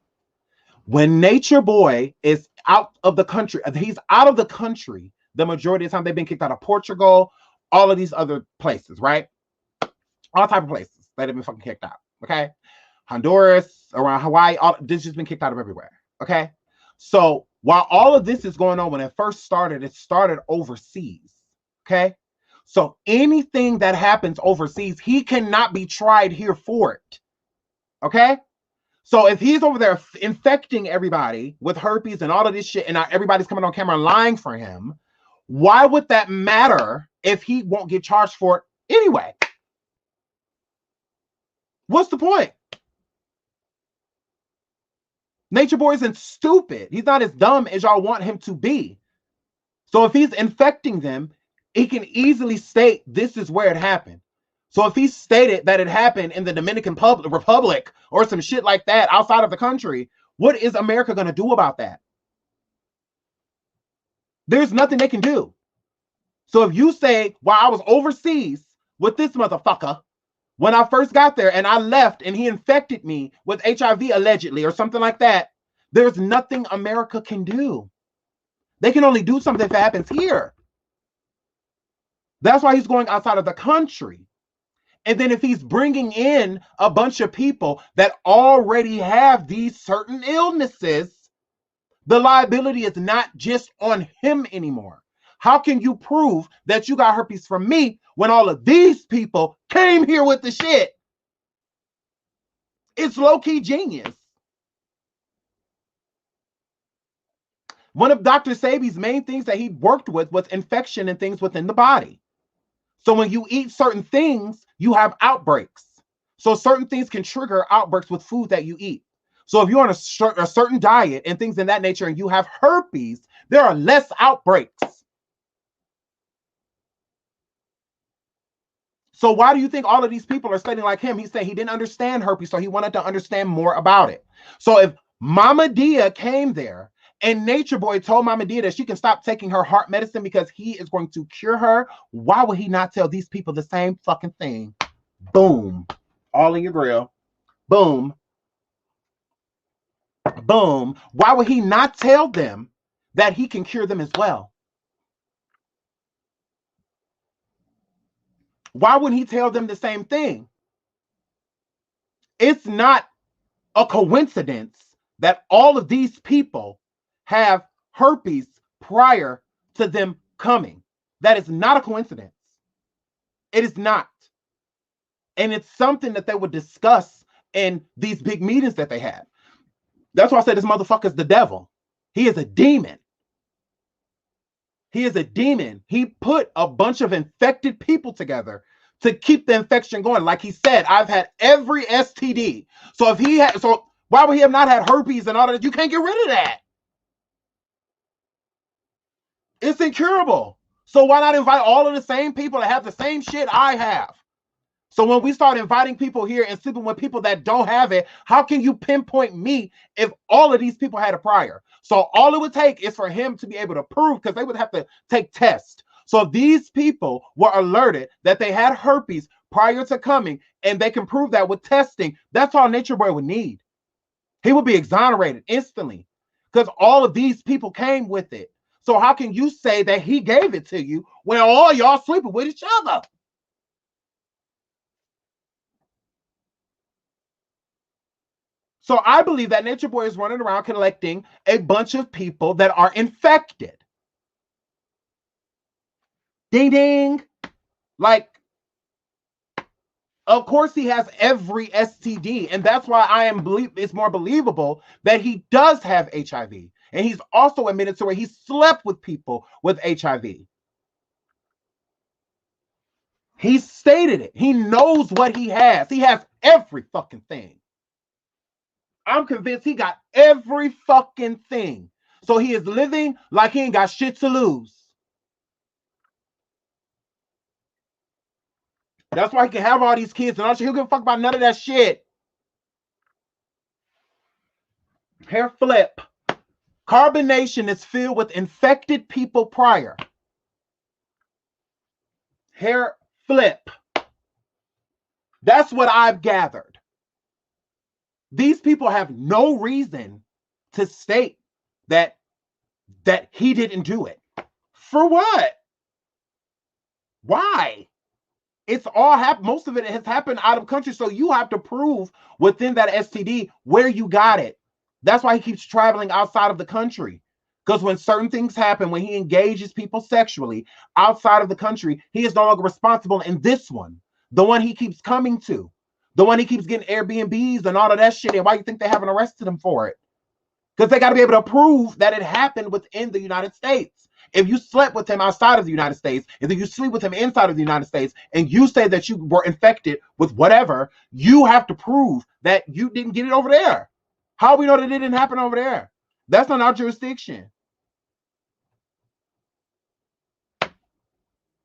When Nature Boy is out of the country, he's out of the country the majority of the time. They've been kicked out of Portugal, all of these other places, right? All type of places that have been fucking kicked out, okay? Honduras, around Hawaii, this has been kicked out of everywhere, okay? So while all of this is going on, when it first started, it started overseas, okay? So anything that happens overseas, he cannot be tried here for it, okay? So if he's over there infecting everybody with herpes and all of this shit, and everybody's coming on camera lying for him, why would that matter if he won't get charged for it anyway? What's the point? Nature Boy isn't stupid. He's not as dumb as y'all want him to be. So if he's infecting them, he can easily state this is where it happened. So if he stated that it happened in the Dominican Republic or some shit like that outside of the country, what is America going to do about that? There's nothing they can do. So if you say, well, I was overseas with this motherfucker when I first got there and I left and he infected me with HIV allegedly or something like that, there's nothing America can do. They can only do something if it happens here. That's why he's going outside of the country. And then if he's bringing in a bunch of people that already have these certain illnesses, the liability is not just on him anymore. How can you prove that you got herpes from me when all of these people came here with the shit? It's low-key genius. One of Dr. Sebi's main things that he worked with was infection and things within the body. So when you eat certain things, you have outbreaks. So certain things can trigger outbreaks with food that you eat. So if you're on a certain diet and things in that nature and you have herpes, there are less outbreaks. So why do you think all of these people are stating like him? He said he didn't understand herpes, so he wanted to understand more about it. So if Mama Dia came there and Nature Boy told Mama Dia that she can stop taking her heart medicine because he is going to cure her, why would he not tell these people the same fucking thing? Boom. All in your grill. Boom. Boom. Why would he not tell them that he can cure them as well? Why wouldn't he tell them the same thing? It's not a coincidence that all of these people have herpes prior to them coming. That is not a coincidence. It is not. And it's something that they would discuss in these big meetings that they have. That's why I said this motherfucker's the devil. He is a demon. He is a demon. He put a bunch of infected people together to keep the infection going. Like he said, I've had every STD. So if he had, so why would he have not had herpes and all that? You can't get rid of that. It's incurable. So why not invite all of the same people that have the same shit I have? So when we start inviting people here and sleeping with people that don't have it, how can you pinpoint me if all of these people had it prior? So all it would take is for him to be able to prove, because they would have to take tests. So if these people were alerted that they had herpes prior to coming, and they can prove that with testing, that's all Nature Boy would need. He would be exonerated instantly because all of these people came with it. So how can you say that he gave it to you when all y'all sleeping with each other? So I believe that Nature Boy is running around collecting a bunch of people that are infected. Ding, ding. Like, of course he has every STD, and that's why it's more believable that he does have HIV. And he's also admitted to where he slept with people with HIV. He stated it. He knows what he has. He has every fucking thing. I'm convinced he got every fucking thing. So he is living like he ain't got shit to lose. That's why he can have all these kids and all shit. He'll give a fuck about none of that shit. Hair flip. Carbonation is filled with infected people prior. Hair flip. That's what I've gathered. These people have no reason to state that he didn't do it. For what? Why? It's all happened. Most of it has happened out of country. So you have to prove within that STD where you got it. That's why he keeps traveling outside of the country. Because when certain things happen, when he engages people sexually outside of the country, he is no longer responsible in this one. The one he keeps coming to. The one he keeps getting Airbnbs and all of that shit. And why you think they haven't arrested him for it? Because they got to be able to prove that it happened within the United States. If you slept with him outside of the United States, and then you sleep with him inside of the United States, and you say that you were infected with whatever, you have to prove that you didn't get it over there. How do we know that it didn't happen over there? That's not our jurisdiction.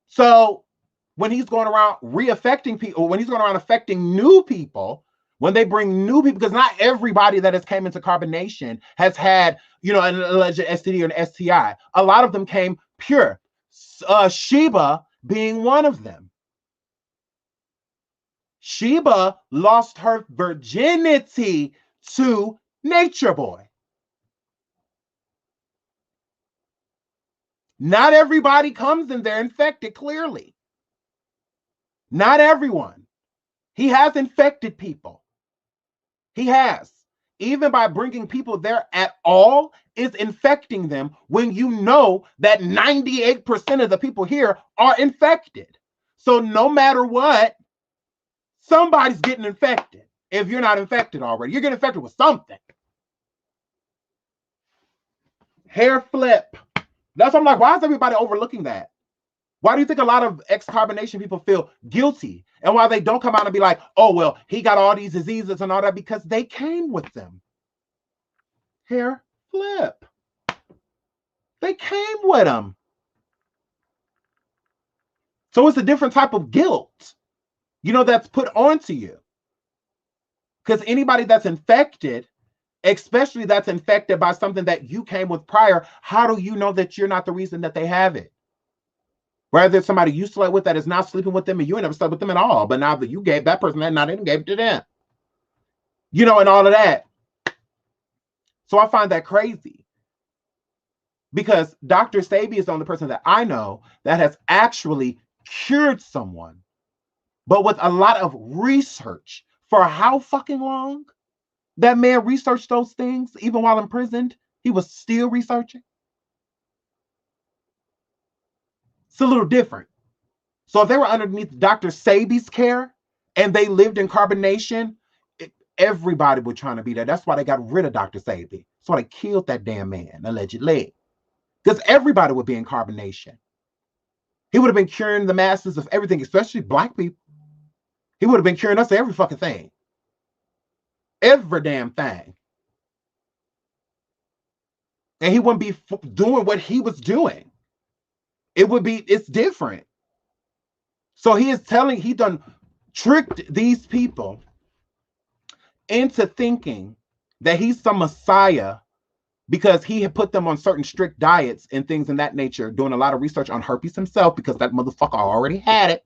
So when he's going around re-affecting people, when he's going around affecting new people, when they bring new people, because not everybody that has came into carbonation has had, an alleged STD or an STI. A lot of them came pure. Sheba being one of them. Sheba lost her virginity to Nature Boy. Not everybody comes in there infected, clearly. Not everyone. He has infected people. He has. Even by bringing people there at all is infecting them when you know that 98% of the people here are infected. So no matter what, somebody's getting infected. If you're not infected already, you're getting infected with something. Hair flip. That's why I'm like, why is everybody overlooking that? Why do you think a lot of ex-carbonation people feel guilty? And why they don't come out and be like, oh, well, he got all these diseases and all that? Because they came with them. Hair flip. They came with them. So it's a different type of guilt, that's put onto you. Because anybody that's infected, especially that's infected by something that you came with prior, how do you know that you're not the reason that they have it? Whether it's somebody you slept with that is now sleeping with them and you ain't never slept with them at all, but now that you gave that person that, now they gave it to them. And all of that. So I find that crazy. Because Dr. Sabi is the only person that I know that has actually cured someone, but with a lot of research. For how fucking long? That man researched those things, even while imprisoned, he was still researching. It's a little different. So if they were underneath Dr. Sabi's care and they lived in carbonation, everybody would try to be there. That's why they got rid of Dr. Sabi. That's why they killed that damn man, allegedly. Because everybody would be in carbonation. He would have been curing the masses of everything, especially black people. He would have been curing us of every fucking thing. Every damn thing. And he wouldn't be doing what he was doing. It's different. So he done tricked these people into thinking that he's some messiah because he had put them on certain strict diets and things in that nature, doing a lot of research on herpes himself because that motherfucker already had it.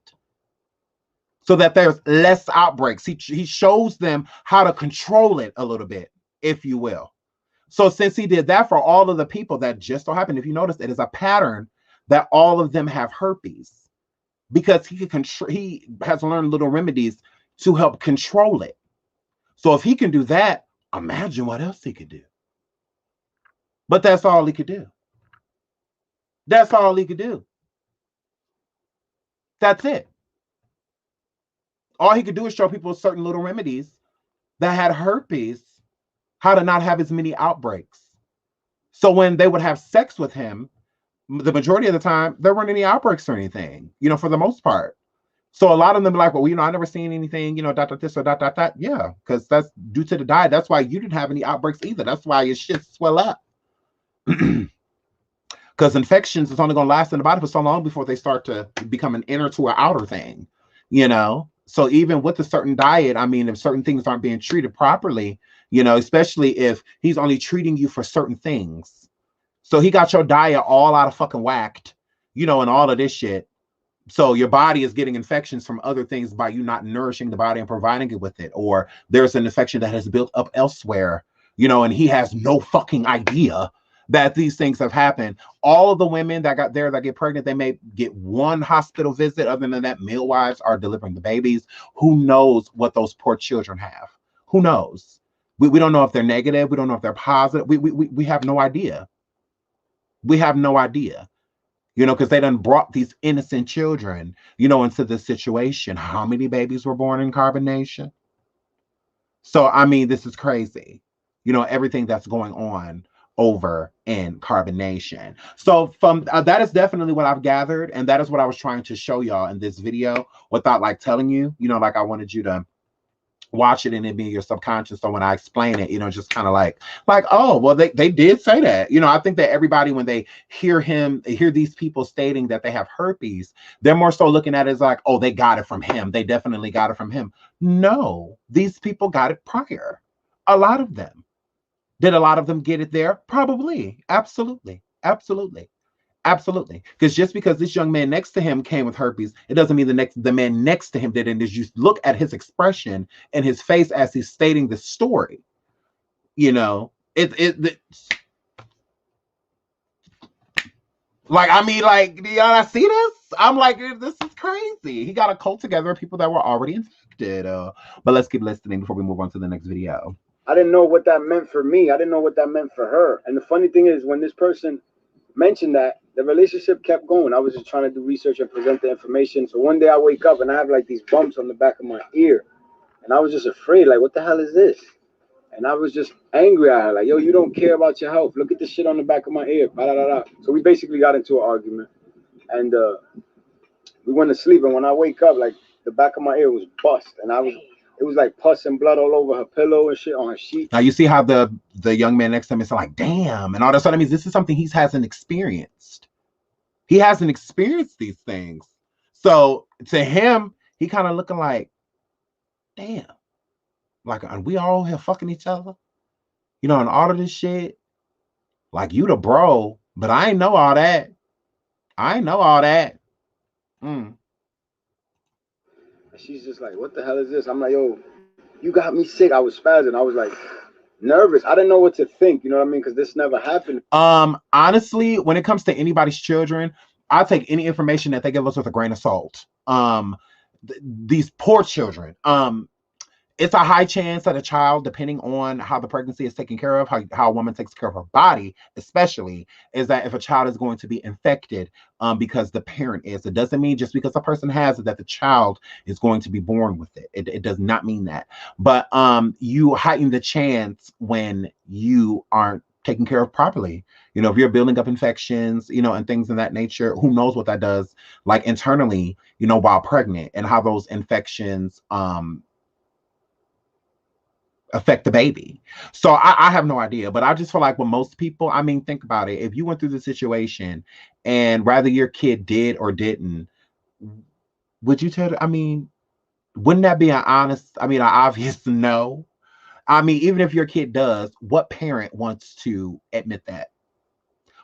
so that there's less outbreaks. He shows them how to control it a little bit, if you will. So since he did that for all of the people, that just so happened, if you notice, it is a pattern that all of them have herpes, because he has learned little remedies to help control it. So if he can do that, imagine what else he could do. But that's all he could do. That's all he could do. That's it. All he could do is show people certain little remedies that had herpes, how to not have as many outbreaks. So when they would have sex with him, the majority of the time, there weren't any outbreaks or anything, for the most part. So a lot of them are like, well, I never seen anything, this or that. Yeah, because that's due to the diet. That's why you didn't have any outbreaks either. That's why your shit swell up. Because infections is only going to last in the body for so long before they start to become an inner to an outer thing, So even with a certain diet, if certain things aren't being treated properly, especially if he's only treating you for certain things. So he got your diet all out of fucking whacked, and all of this shit. So your body is getting infections from other things by you not nourishing the body and providing it with it. Or there's an infection that has built up elsewhere, and he has no fucking idea that these things have happened. All of the women that get pregnant, they may get one hospital visit. Other than that, midwives are delivering the babies. Who knows what those poor children have? Who knows? We don't know if they're negative. We don't know if they're positive. We have no idea. We have no idea. Because they done brought these innocent children, into this situation. How many babies were born in carbonation? So, this is crazy. Everything that's going on over in carbonation. So from that is definitely what I've gathered. And that is what I was trying to show y'all in this video without like telling you, like I wanted you to watch it and it be your subconscious. So when I explain it, just kind of like, oh, well, they did say that. I think that everybody, when they hear these people stating that they have herpes, they're more so looking at it as like, oh, they got it from him. They definitely got it from him. No, these people got it prior. A lot of them. Did a lot of them get it there? Probably. Absolutely. Absolutely. Absolutely. Because just because this young man next to him came with herpes, it doesn't mean the man next to him didn't. As you look at his expression and his face as he's stating the story, do y'all see this? I'm like, this is crazy. He got a cult together of people that were already infected. But let's keep listening before we move on to the next video. I didn't know what that meant for me. I didn't know what that meant for her. And the funny thing is, when this person mentioned that, the relationship kept going. I was just trying to do research and present the information. So one day I wake up and I have like these bumps on the back of my ear. And I was just afraid, like, what the hell is this? And I was just angry at her, like, yo, you don't care about your health. Look at the shit on the back of my ear. So we basically got into an argument. And we went to sleep. And when I wake up, like, the back of my ear was bust. And it was like pus and blood all over her pillow and shit on her sheet. Now you see how the young man next to him is like, damn, and all that. So that means this is something he hasn't experienced. He hasn't experienced these things. So to him, he kind of looking like, damn, like, are we all here fucking each other? And all of this shit. Like, you the bro, but I ain't know all that. I ain't know all that. She's just like, what the hell is this? I'm like, yo, you got me sick. I was spazzing. I was like nervous. I didn't know what to think. You know what I mean? Because this never happened. Honestly, when it comes to anybody's children, I take any information that they give us with a grain of salt. These poor children. It's a high chance that a child, depending on how the pregnancy is taken care of, how a woman takes care of her body, especially, is that if a child is going to be infected because the parent is. It doesn't mean just because a person has it that the child is going to be born with it. It does not mean that. But you heighten the chance when you aren't taken care of properly. If you're building up infections, and things of that nature, who knows what that does, like internally, while pregnant, and how those infections affect the baby. So I have no idea, but I just feel like with most people, think about it. If you went through the situation and rather your kid did or didn't, would you tell, wouldn't that be an obvious no? Even if your kid does, what parent wants to admit that?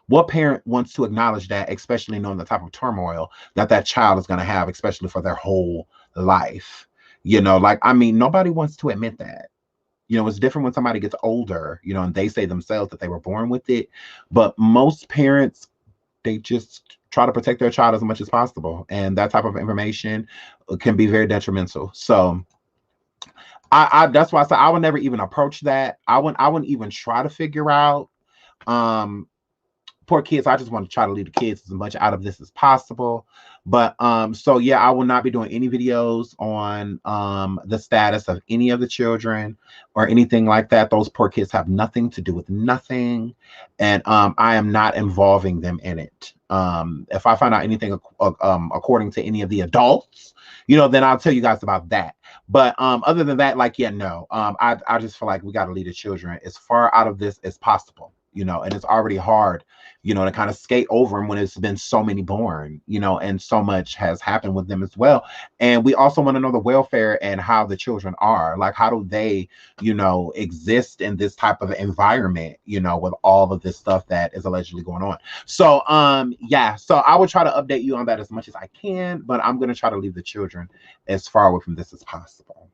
What parent wants to acknowledge that, especially knowing the type of turmoil that child is going to have, especially for their whole life. You know, like, I mean, nobody wants to admit that. You know, it's different when somebody gets older, you know, and they say themselves that they were born with it. But most parents, they just try to protect their child as much as possible. And that type of information can be very detrimental. So I that's why I said I would never even approach that. I wouldn't even try to figure out um poor kids. I just want to try to leave the kids as much out of this as possible. But so yeah, I will not be doing any videos on the status of any of the children or anything like that. Those poor kids have nothing to do with nothing, and I am not involving them in it. If I find out anything according to any of the adults, you know, then I'll tell you guys about that. But other than that, like, yeah, no, I just feel like we got to lead the children as far out of this as possible, you know, and it's already hard, you know, to kind of skate over them when it's been so many born, you know, and so much has happened with them as well. And we also want to know the welfare and how the children are, like, how do they, you know, exist in this type of environment, you know, with all of this stuff that is allegedly going on. So yeah, so I will try to update you on that as much as I can, but I'm going to try to leave the children as far away from this as possible.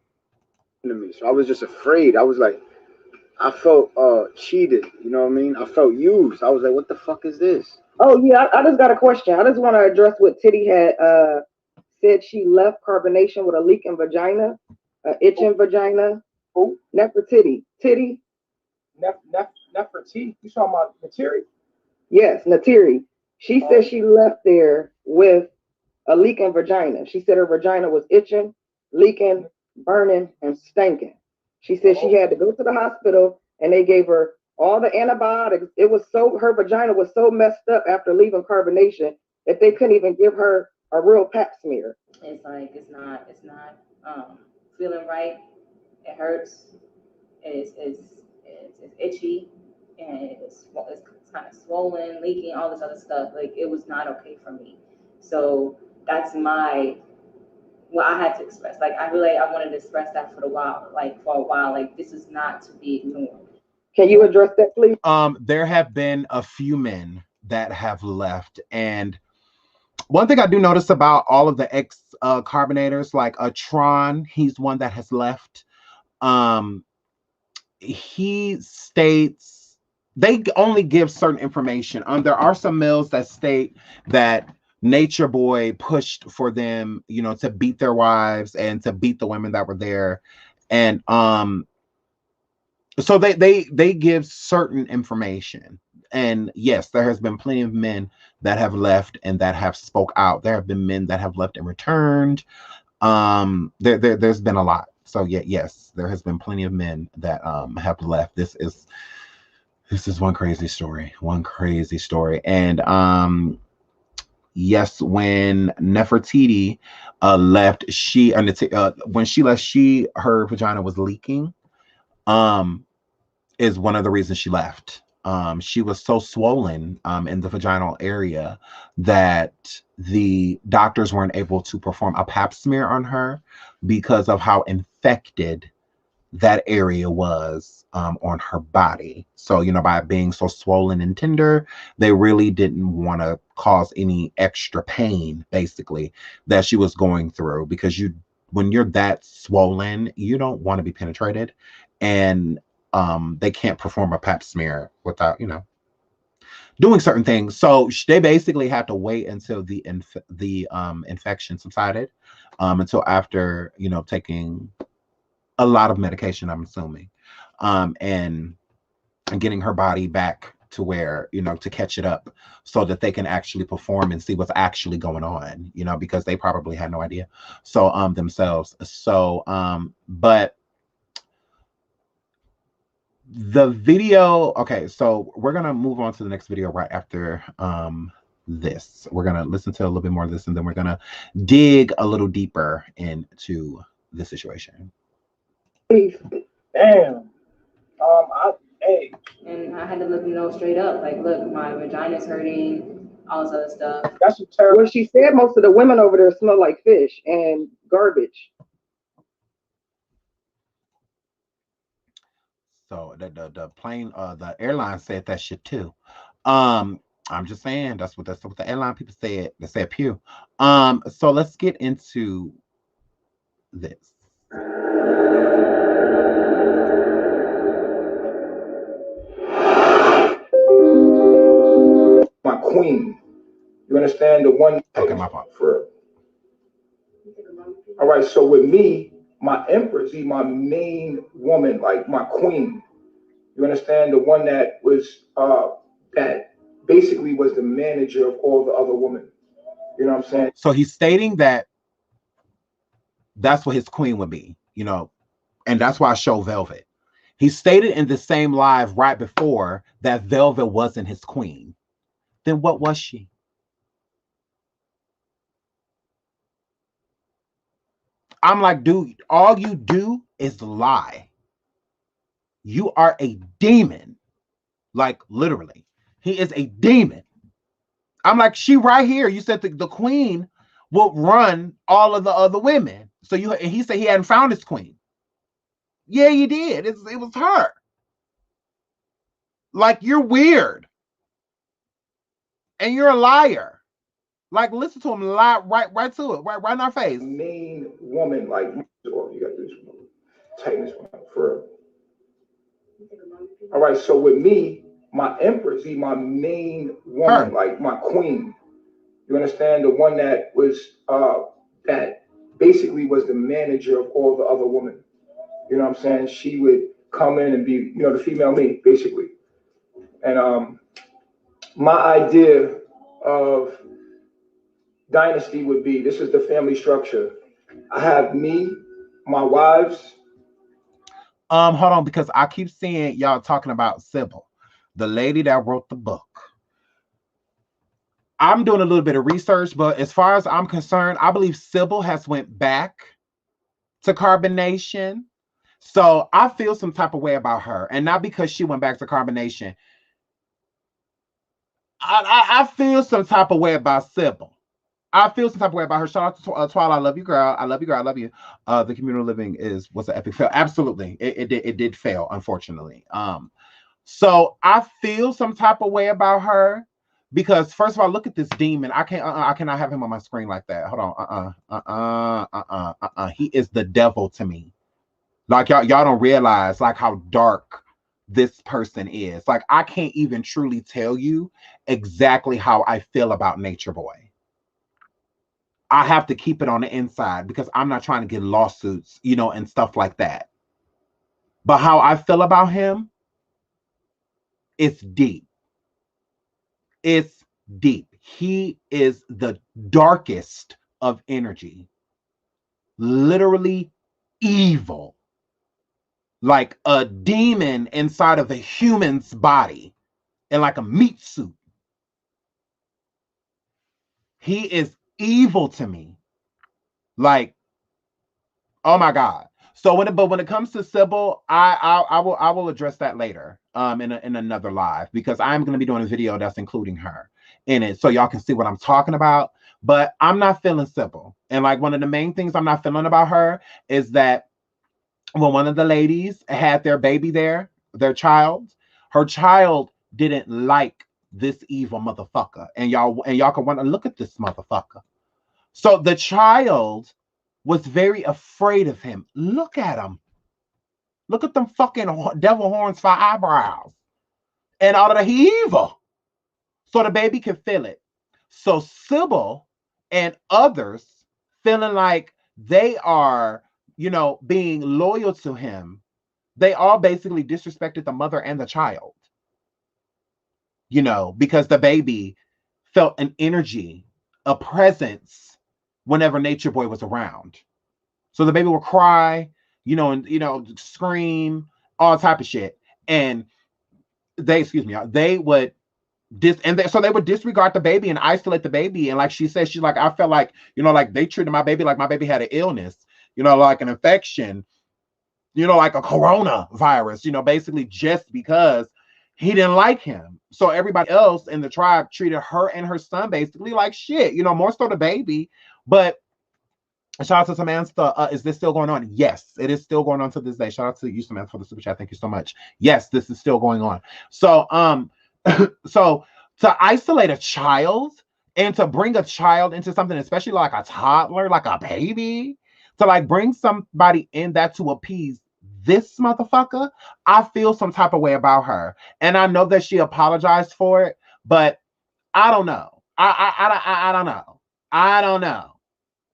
So I was just afraid. I was like, I felt cheated, you know what I mean? I felt used. I was like, what the fuck is this? Oh yeah, I just got a question. I just want to address what Titty had said. She left carbonation with a leaking vagina, itching vagina. Who? Nefertiti. Titty. Nefertiti? You talking about Natiri? Yes, Natiri. She said she left there with a leaking vagina. She said her vagina was itching, leaking, burning, and stinking. She said she had to go to the hospital and they gave her all the antibiotics. It was so, her vagina was so messed up after leaving carbonation that they couldn't even give her a real pap smear. It's like it's not feeling right. It hurts. It's itchy, and it's kind of swollen, leaking, all this other stuff. Like, it was not okay for me. So that's what I had to express. Like, I wanted to express that for a while. Like, this is not to be ignored. Can you address that, please? There have been a few men that have left, and one thing I do notice about all of the ex carbonators, like Tron, he's one that has left. He states they only give certain information. There are some males that state that Nature Boy pushed for them, you know, to beat their wives and to beat the women that were there, and so they give certain information. And yes, there has been plenty of men that have left and that have spoke out. There have been men that have left and returned. There's been a lot. So yeah, yes, there has been plenty of men that have left. This is one crazy story. And yes, when Nefertiti left, when she left, her vagina was leaking. Is one of the reasons she left. She was so swollen in the vaginal area that the doctors weren't able to perform a pap smear on her because of how infected that area was on her body. So, you know, by being so swollen and tender, they really didn't want to cause any extra pain, basically, that she was going through, because when you're that swollen, you don't want to be penetrated, and they can't perform a pap smear without, you know, doing certain things. So they basically had to wait until the infection subsided, until after, you know, taking a lot of medication, I'm assuming, and getting her body back to where, you know, to catch it up so that they can actually perform and see what's actually going on, you know, because they probably had no idea. So themselves. So but the video, okay, so we're gonna move on to the next video right after this. We're gonna listen to a little bit more of this, and then we're gonna dig a little deeper into the situation. Damn. And I had to let them know straight up, like, look, my vagina's hurting, all this other stuff. That's terrible. Well, she said most of the women over there smell like fish and garbage. So the plane, the airline said that shit too. I'm just saying that's what the airline people said. They said pew. So let's get into this. My queen. You understand? The one. Okay, my fault. For. All right. So with me, my empress, my main woman, like my queen. You understand? The one that was that basically was the manager of all the other women. You know what I'm saying? So he's stating that that's what his queen would be, you know, and that's why I show Velvet. He stated in the same live right before that Velvet wasn't his queen. Then what was she? I'm like, dude, all you do is lie. You are a demon. Like, literally. He is a demon. I'm like, she right here. You said the queen will run all of the other women. So he said he hadn't found his queen. Yeah, he did. It was her. Like, you're weird. And you're a liar. Like, listen to him lie right to it, right in our face. Main woman, like, oh, you got this one. Tighten this one up for. All right, so with me, my empress, my main woman, like my queen. You understand? The one that was that basically was the manager of all the other women. You know what I'm saying? She would come in and be, you know, the female me, basically. And my idea of dynasty would be, this is the family structure. I have me, my wives. Hold on, because I keep seeing y'all talking about Sybil, the lady that wrote the book. I'm doing a little bit of research, but as far as I'm concerned, I believe Sybil has went back to carbonation. So I feel some type of way about her, and not because she went back to carbonation. I feel some type of way about Sybil. I feel some type of way about her. Shout out to Twilight. I love you, girl. I love you, girl. I love you. The communal living was an epic fail. Absolutely, it did fail, unfortunately. So I feel some type of way about her because first of all, look at this demon. I cannot have him on my screen like that. Hold on. He is the devil to me. Like y'all don't realize like how dark this person is. Like I can't even truly tell you exactly how I feel about Nature Boy. I have to keep it on the inside because I'm not trying to get lawsuits, you know, and stuff like that. But how I feel about him, it's deep. It's deep. He is the darkest of energy. Literally evil. Like a demon inside of a human's body in like a meat suit. He is evil to me. Like, oh my God. So when it comes to Sybil, I will address that later in another live because I'm going to be doing a video that's including her in it so y'all can see what I'm talking about. But I'm not feeling Sybil. And like one of the main things I'm not feeling about her is that when one of the ladies had their baby there, their child, her child didn't like this evil motherfucker. And y'all can want to look at this motherfucker. So the child was very afraid of him. Look at him. Look at them fucking devil horns for eyebrows. And all of that, he evil. So the baby can feel it. So Sybil and others feeling like they are, you know, being loyal to him, they all basically disrespected the mother and the child. You know, because the baby felt an energy, a presence whenever Nature Boy was around. So the baby would cry, you know, and, you know, scream, all type of shit. And they would so they would disregard the baby and isolate the baby. And like she said, she's like, I felt like, you know, like they treated my baby like my baby had an illness, you know, like an infection, you know, like a coronavirus, you know, basically just because he didn't like him. So everybody else in the tribe treated her and her son basically like shit, you know, more so the baby. But shout out to Samantha. Is this still going on? Yes, it is still going on to this day. Shout out to you, Samantha, for the super chat. Thank you so much. Yes, this is still going on. So, so to isolate a child and to bring a child into something, especially like a toddler, like a baby, To like bring somebody in that to appease this motherfucker, I feel some type of way about her. And I know that she apologized for it, but I don't know. I don't know. I don't know.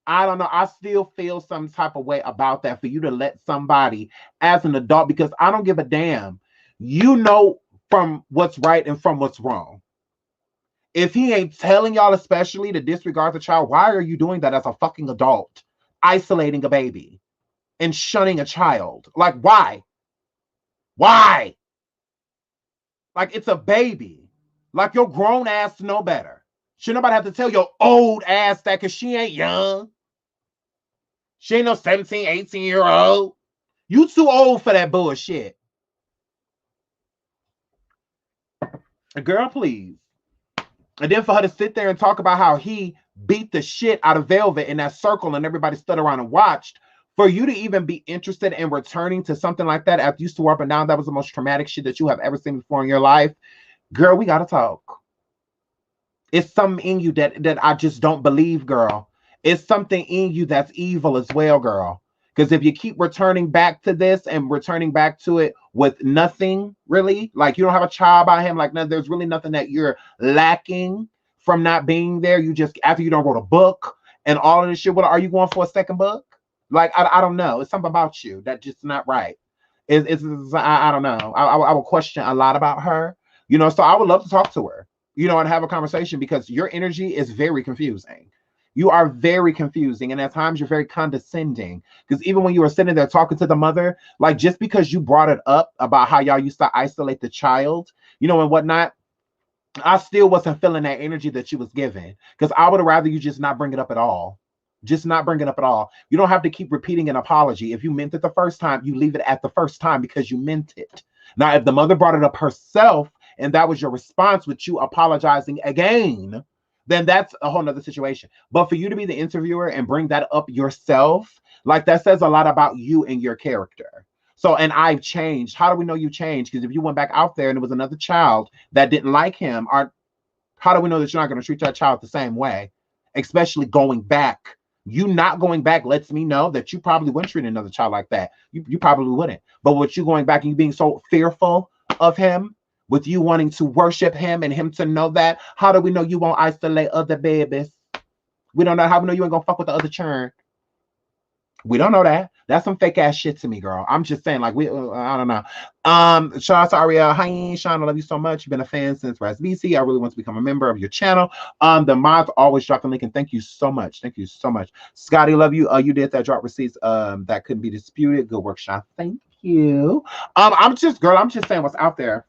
I don't know. I still feel some type of way about that for you to let somebody as an adult, because I don't give a damn. You know from what's right and from what's wrong. If he ain't telling y'all, especially to disregard the child, why are you doing that as a fucking adult? Isolating a baby and shunning a child. Like, why? Why? Like, it's a baby. Like, your grown ass know better. Should nobody have to tell your old ass that, because she ain't young. She ain't no 17, 18-year-old. You too old for that bullshit. Girl, please. And then for her to sit there and talk about how he beat the shit out of Velvet in that circle and everybody stood around and watched, for you to even be interested in returning to something like that after you swore up and down that was the most traumatic shit that you have ever seen before in your life, girl, we gotta talk. It's something in you that I just don't believe, girl. It's something in you that's evil as well, girl. Because if you keep returning back to this and returning back to it with nothing, really, like you don't have a child by him, like no, there's really nothing that you're lacking from not being there. You just, after you don't wrote a book and all of this shit, what are you going for a second book? Like, I don't know. It's something about you that just not right. I don't know. I would question a lot about her, you know, so I would love to talk to her, you know, and have a conversation, because your energy is very confusing. You are very confusing, and at times you're very condescending. Because even when you were sitting there talking to the mother, like just because you brought it up about how y'all used to isolate the child, you know, and whatnot, I still wasn't feeling that energy that you was giving. Because I would have rather you just not bring it up at all. Just not bring it up at all. You don't have to keep repeating an apology. If you meant it the first time, you leave it at the first time because you meant it. Now, if the mother brought it up herself and that was your response with you apologizing again, then that's a whole nother situation. But for you to be the interviewer and bring that up yourself, like that says a lot about you and your character. So, and I've changed. How do we know you changed? Because if you went back out there and it was another child that didn't like him, how do we know that you're not going to treat that child the same way? Especially going back. You not going back lets me know that you probably wouldn't treat another child like that. You probably wouldn't. But with you going back and you being so fearful of him, with you wanting to worship him and him to know that, how do we know you won't isolate other babies? We don't know. How we know you ain't gonna fuck with the other churn? We don't know that. That's some fake ass shit to me, girl. I'm just saying, like, I don't know. Shout out to Ariel. Hi, Sean. I love you so much. You've been a fan since Raz BC. I really want to become a member of your channel. The mods always drop the link, and thank you so much. Thank you so much. Scotty, love you. You did that drop receipts. That couldn't be disputed. Good work, Sean. Thank you. I'm just saying what's out there.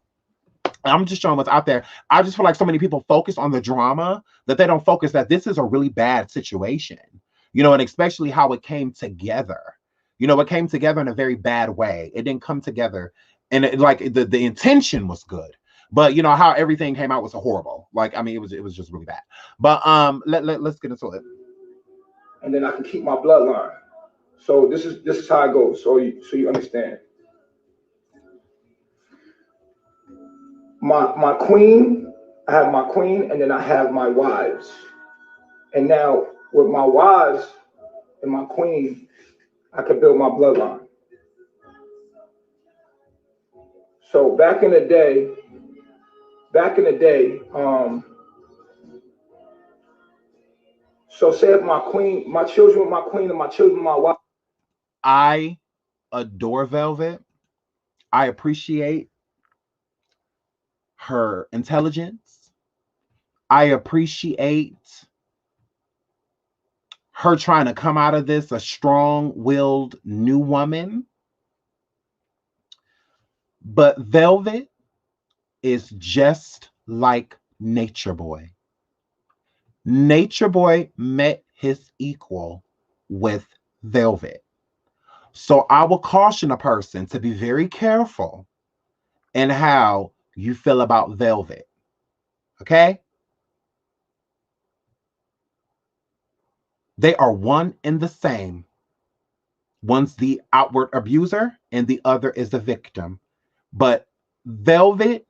I'm just showing what's out there. I just feel like so many people focus on the drama that they don't focus that this is a really bad situation, you know, and especially how it came together. You know, it came together in a very bad way. It didn't come together, and like the intention was good, but you know how everything came out was horrible. Like, I mean, it was just really bad. But let's get into it. And then I can keep my bloodline. So this is how it goes. So you understand. My queen, I have my queen, and then I have my wives. And now with my wives and my queen, I could build my bloodline. So back in the day, so say if my queen, my children with my queen and my children with my wife. I adore Velvet. I appreciate her intelligence. I appreciate her trying to come out of this a strong-willed new woman. But Velvet is just like Nature Boy. Nature Boy met his equal with Velvet. So I will caution a person to be very careful in how you feel about Velvet. Okay? They are one and the same. One's the outward abuser and the other is the victim. But Velvet,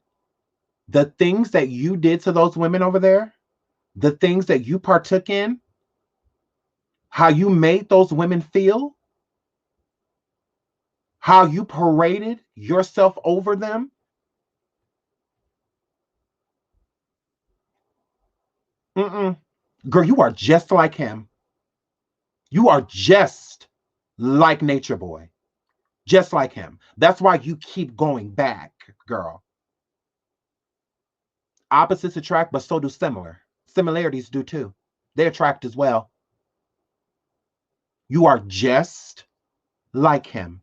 the things that you did to those women over there, the things that you partook in, how you made those women feel, how you paraded yourself over them. Girl, you are just like him. You are just like Nature Boy. Just like him. That's why you keep going back, girl. Opposites attract, but so do similarities do too. They attract as well. You are just like him.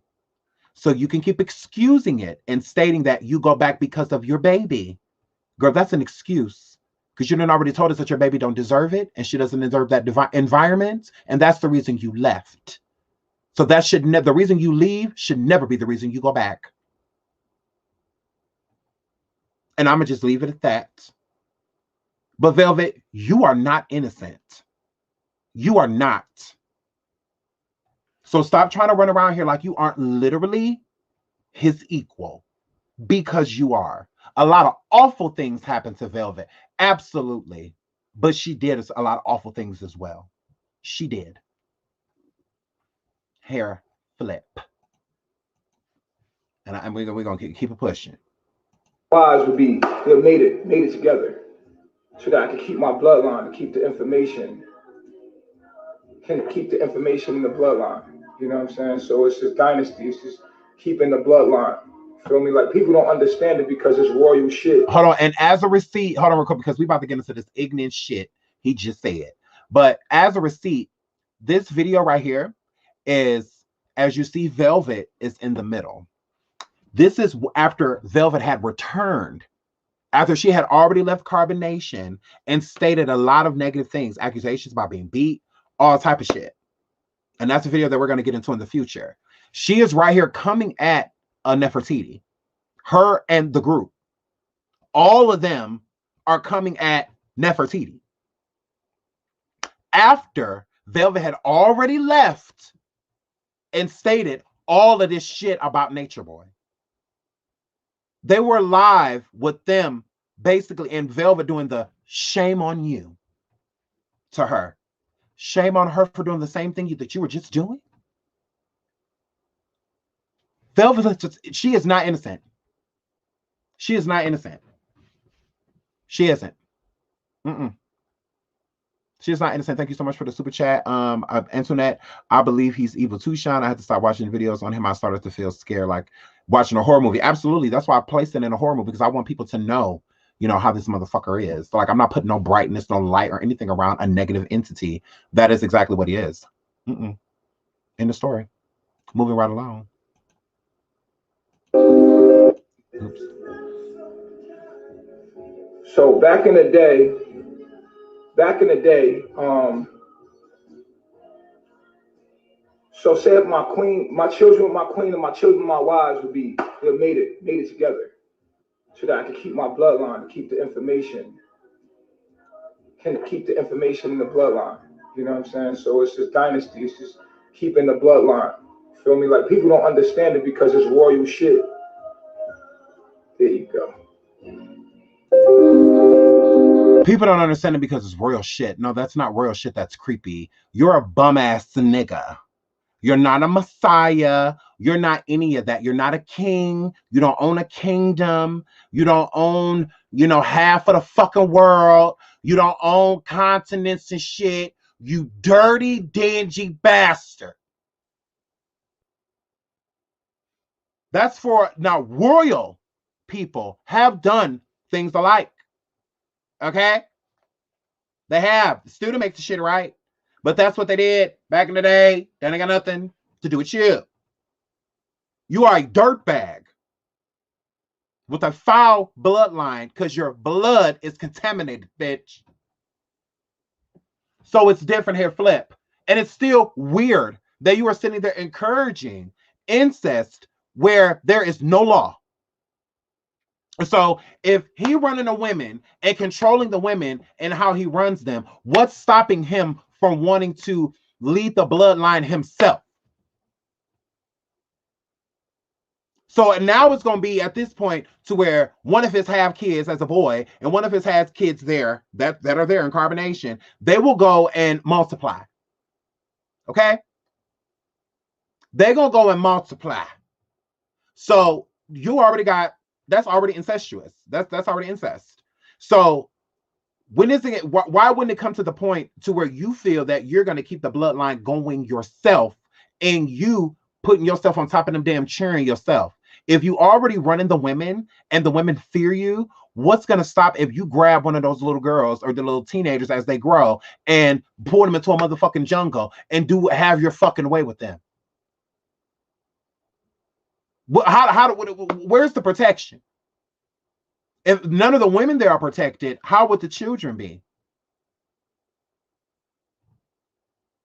So you can keep excusing it and stating that you go back because of your baby. Girl, that's an excuse. Because you done already told us that your baby don't deserve it and she doesn't deserve that environment. And that's the reason you left. So that should never, the reason you leave should never be the reason you go back. And I'm going to just leave it at that. But Velvet, you are not innocent. You are not. So stop trying to run around here like you aren't literally his equal, because you are. A lot of awful things happen to Velvet. Absolutely. But she did a lot of awful things as well. She did. Hair flip. And we're going to keep it pushing. Wise would be, they made it together so that I could keep my bloodline, to keep the information, can keep the information in the bloodline. You know what I'm saying? So it's just dynasty. It's just keeping the bloodline. Feel me? Like, people don't understand it because it's royal shit. Hold on. And as a receipt, hold on real quick, because we about to get into this ignorant shit he just said. But as a receipt, this video right here is, as you see, Velvet is in the middle. This is after Velvet had returned, after she had already left Carbonation and stated a lot of negative things, accusations about being beat, all type of shit. And that's a video that we're going to get into in the future. She is right here coming at Nefertiti. Her and the group. All of them are coming at Nefertiti. After Velvet had already left and stated all of this shit about Nature Boy. They were live with them basically, and Velvet doing the shame on you to her. Shame on her for doing the same thing that you were just doing. Velvet, she is not innocent. She is not innocent. She isn't. She is not innocent. Thank you so much for the super chat. Antoinette, I believe he's evil too, Sean. I had to stop watching videos on him. I started to feel scared, like watching a horror movie. Absolutely. That's why I placed it in a horror movie, because I want people to know, you know, how this motherfucker is. So, like, I'm not putting no brightness, no light, or anything around a negative entity. That is exactly what he is. In the story. Moving right along. Oops. So back in the day, so say if my queen, my children with my queen, and my children with my wives would be, they made it together so that I could keep my bloodline, to keep the information, can keep the information in the bloodline. You know what I'm saying? So it's just dynasty. It's just keeping the bloodline. Feel me? Like, people don't understand it because it's royal shit. There you go. People don't understand it because it's royal shit. No, that's not royal shit. That's creepy. You're a bum-ass nigga. You're not a messiah. You're not any of that. You're not a king. You don't own a kingdom. You don't own, you know, half of the fucking world. You don't own continents and shit. You dirty, dingy bastard. That's for, now, royal people have done things alike. Okay? They have. The student makes the shit right. But that's what they did back in the day. They ain't got nothing to do with you. You are a dirtbag with a foul bloodline because your blood is contaminated, bitch. So it's different here, Flip. And it's still weird that you are sitting there encouraging incest where there is no law. So if he running the women and controlling the women and how he runs them, what's stopping him from wanting to lead the bloodline himself? So now it's going to be at this point to where one of his have kids as a boy and one of his has kids there that are there in Carbonation, they will go and multiply. Okay? They're going to go and multiply. So you already got, that's already incestuous. That's already incest. So when is it, why wouldn't it come to the point to where you feel that you're going to keep the bloodline going yourself and you putting yourself on top of them damn cheering yourself? If you already running the women and the women fear you, what's going to stop if you grab one of those little girls or the little teenagers as they grow and pull them into a motherfucking jungle and have your fucking way with them? Where's the protection? If none of the women there are protected, how would the children be?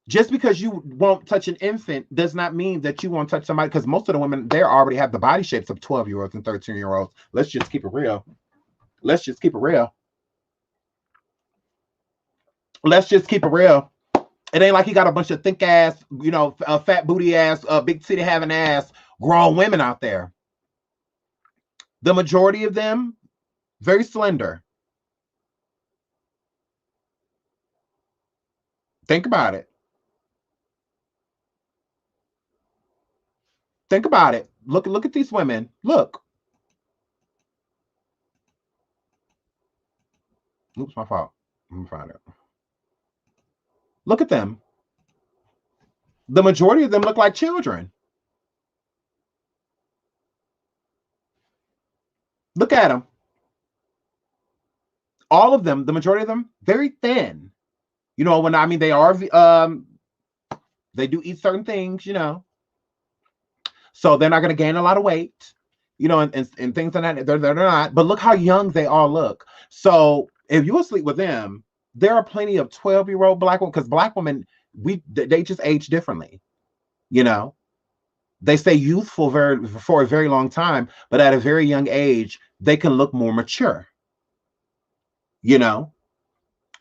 Just because you won't touch an infant does not mean that you won't touch somebody, because most of the women there already have the body shapes of 12-year-olds and 13-year-olds. Let's just keep it real. Let's just keep it real. Let's just keep it real. It ain't like you got a bunch of thick ass, fat booty ass, big titty having ass grown women out there. The majority of them, very slender. Think about it. Think about it. Look at these women. Look. Oops, my fault. Let me find it. Look at them. The majority of them look like children. Look at them. All of them, the majority of them, very thin. When I mean they are, they do eat certain things, so they're not going to gain a lot of weight, and things like that. They're not. But look how young they all look. So if you sleep with them, there are plenty of 12-year-old black women, because black women, they just age differently. They stay youthful for a very long time, but at a very young age, they can look more mature.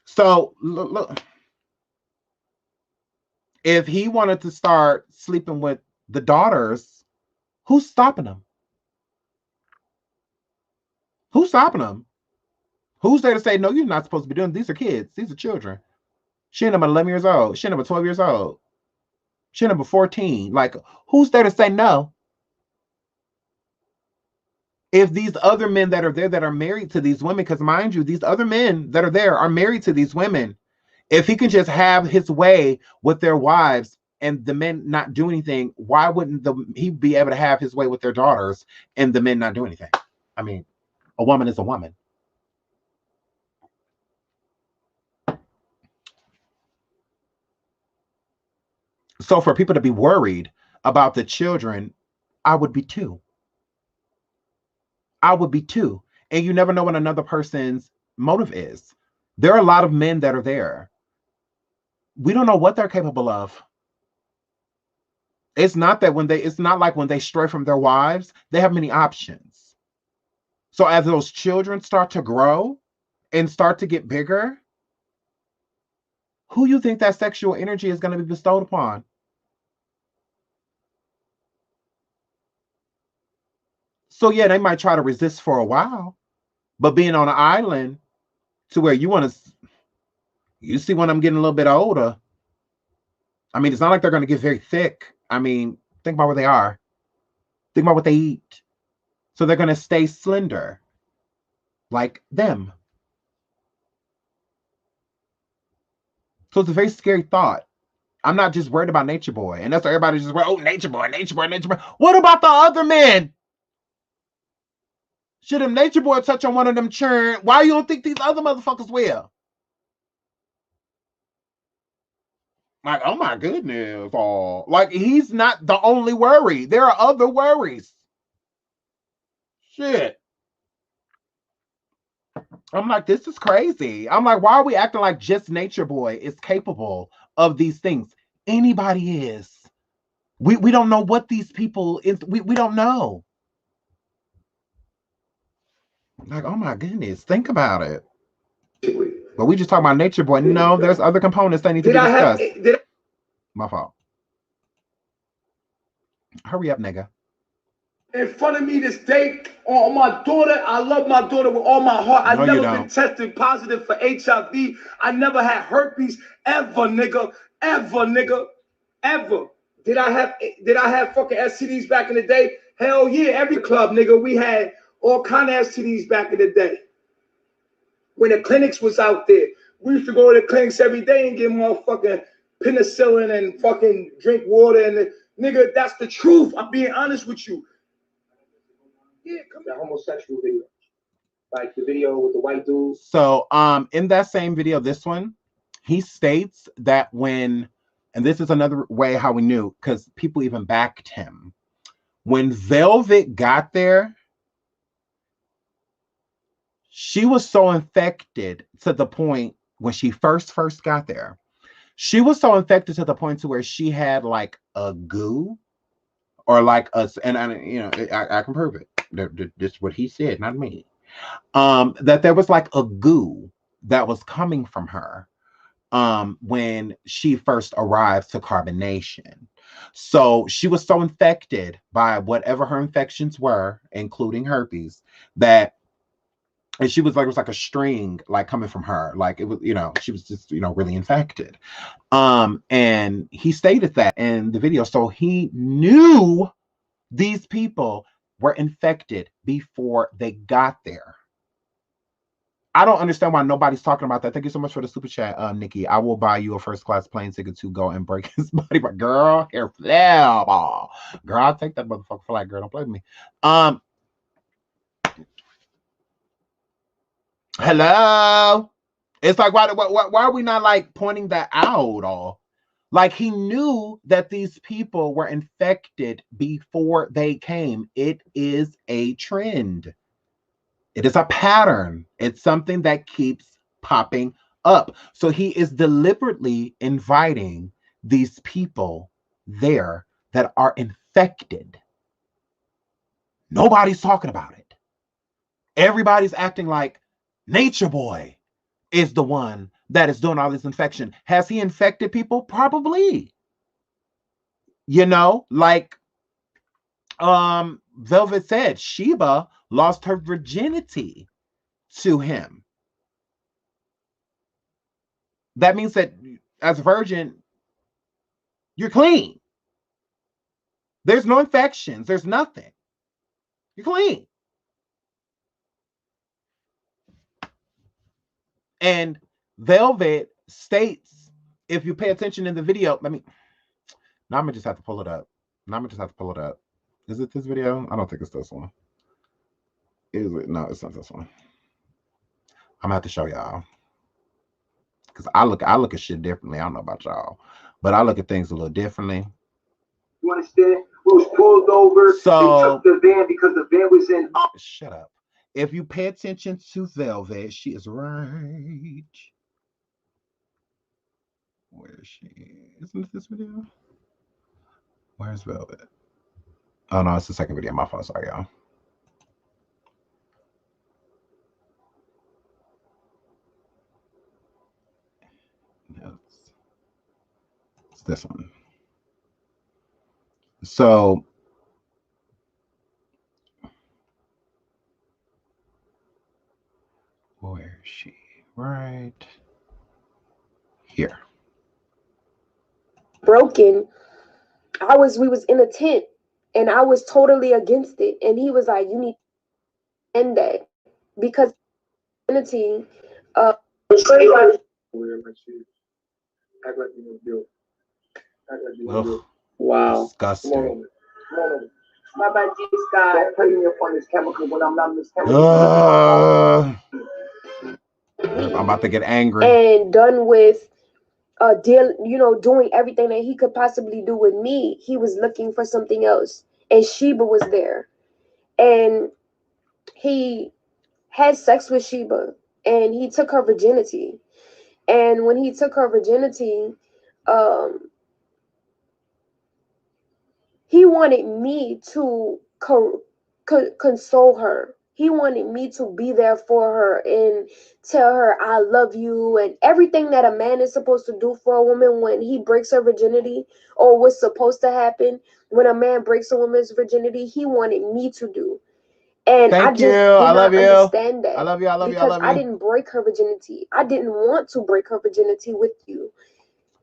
So look, if he wanted to start sleeping with the daughters, who's stopping him? Who's stopping him? Who's there to say, no, you're not supposed to be doing, these are kids, these are children. She ain't number 11 years old. She ain't number 12 years old. She ain't number 14. Like, who's there to say no? If these other men that are there that are married to these women, because mind you, these other men that are there are married to these women. If he can just have his way with their wives and the men not do anything, why wouldn't he be able to have his way with their daughters and the men not do anything? I mean, a woman is a woman. So for people to be worried about the children, I would be too. I would be too. And you never know what another person's motive is. There are a lot of men that are there. We don't know what they're capable of. It's not like when they stray from their wives, they have many options. So as those children start to grow and start to get bigger, who you think that sexual energy is going to be bestowed upon? So yeah, they might try to resist for a while, but being on an island to where you see when I'm getting a little bit older, I mean, it's not like they're going to get very thick. I mean, think about where they are. Think about what they eat. So they're going to stay slender like them. So it's a very scary thought. I'm not just worried about Nature Boy. And that's why everybody's just worried, oh, Nature Boy, Nature Boy, Nature Boy. What about the other men? Should a Nature Boy touch on one of them churn? Why you don't think these other motherfuckers will? Like, oh my goodness. Oh, like, he's not the only worry. There are other worries. Shit. I'm like, this is crazy. I'm like, why are we acting like just Nature Boy is capable of these things? Anybody is. We don't know what these people is. We don't know. Like, oh my goodness, think about it. But we just talking about Nature Boy. No, there's other components that need to be discussed. My fault. Hurry up, nigga. In front of me this day on my daughter. I love my daughter with all my heart. I've never been tested positive for HIV. I never had herpes ever, nigga. Ever, nigga. ever. Did I have fucking STDs back in the day? Hell yeah, every club, nigga, we had all kind of STDs back in the day. When the clinics was out there, we used to go to the clinics every day and get motherfucking penicillin and fucking drink water. And nigga, that's the truth. I'm being honest with you. Yeah, come the homosexual video, like the video with the white dude. So, in that same video, this one, he states that when, and this is another way how we knew, because people even backed him. When Velvet got there, she was so infected to the point when she first got there. She was so infected to the point to where she had like a goo, or like us, and you know, I can prove it. This is what he said, not me. That there was like a goo that was coming from her when she first arrived to Carbonation. So she was so infected by whatever her infections were, including herpes, that, and she was like, it was like a string like coming from her, like it was, you know, she was just, you know, really infected. And he stated that in the video. So he knew these people were infected before they got there. I don't understand why nobody's talking about that. Thank you so much for the super chat, Nikki. I will buy you a first class plane ticket to go and break his body. But girl, hair flip. Girl, I'll take that motherfucker flight, girl. Don't play with me. Hello. It's like, why are we not like pointing that out? All like, he knew that these people were infected before they came. It is a trend. It is a pattern. It's something that keeps popping up. So he is deliberately inviting these people there that are infected. Nobody's talking about it. Everybody's acting like Nature Boy is the one that is doing all this infection. Has he infected people? Probably. You know, like Velvet said, Sheba lost her virginity to him. That means that as a virgin, you're clean. There's no infections. There's nothing. You're clean. And Velvet states, if you pay attention in the video, now I'm gonna just have to pull it up. Is it this video? I don't think it's this one. Is it? No, it's not this one. I'm gonna have to show y'all. Because I look at shit differently. I don't know about y'all, but I look at things a little differently. You understand? We was pulled over. So they took the van because the van was in. Oh, shut up. If you pay attention to Velvet, she is right. Where is she? Isn't it this video? Where's Velvet? Oh no, it's the second video. My fault. Sorry, y'all. It's this one. So where is she? Right here. Broken. We was in a tent and I was totally against it. And he was like, you need to end that because community wow. Disgusting. My bad, this guy. Don't play me up on this chemical when I'm not this chemical. I'm about to get angry. And done with doing everything that he could possibly do with me. He was looking for something else. And Sheba was there. And he had sex with Sheba and he took her virginity. And when he took her virginity, he wanted me to console her. He wanted me to be there for her and tell her I love you and everything that a man is supposed to do for a woman when he breaks her virginity, or what's supposed to happen when a man breaks a woman's virginity. He wanted me to do. And I just did not understand that. I love you. Because I didn't break her virginity. I didn't want to break her virginity with you.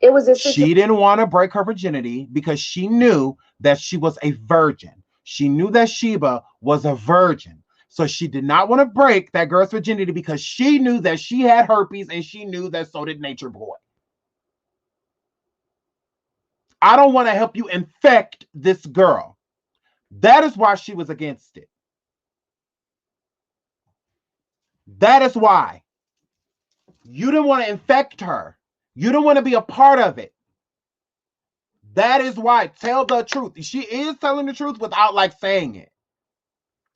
It was a She didn't want to break her virginity because she knew that she was a virgin. She knew that Sheba was a virgin. So she did not want to break that girl's virginity because she knew that she had herpes, and she knew that so did Nature Boy. I don't want to help you infect this girl. That is why she was against it. That is why. You didn't want to infect her. You didn't want to be a part of it. That is why. Tell the truth. She is telling the truth without like saying it.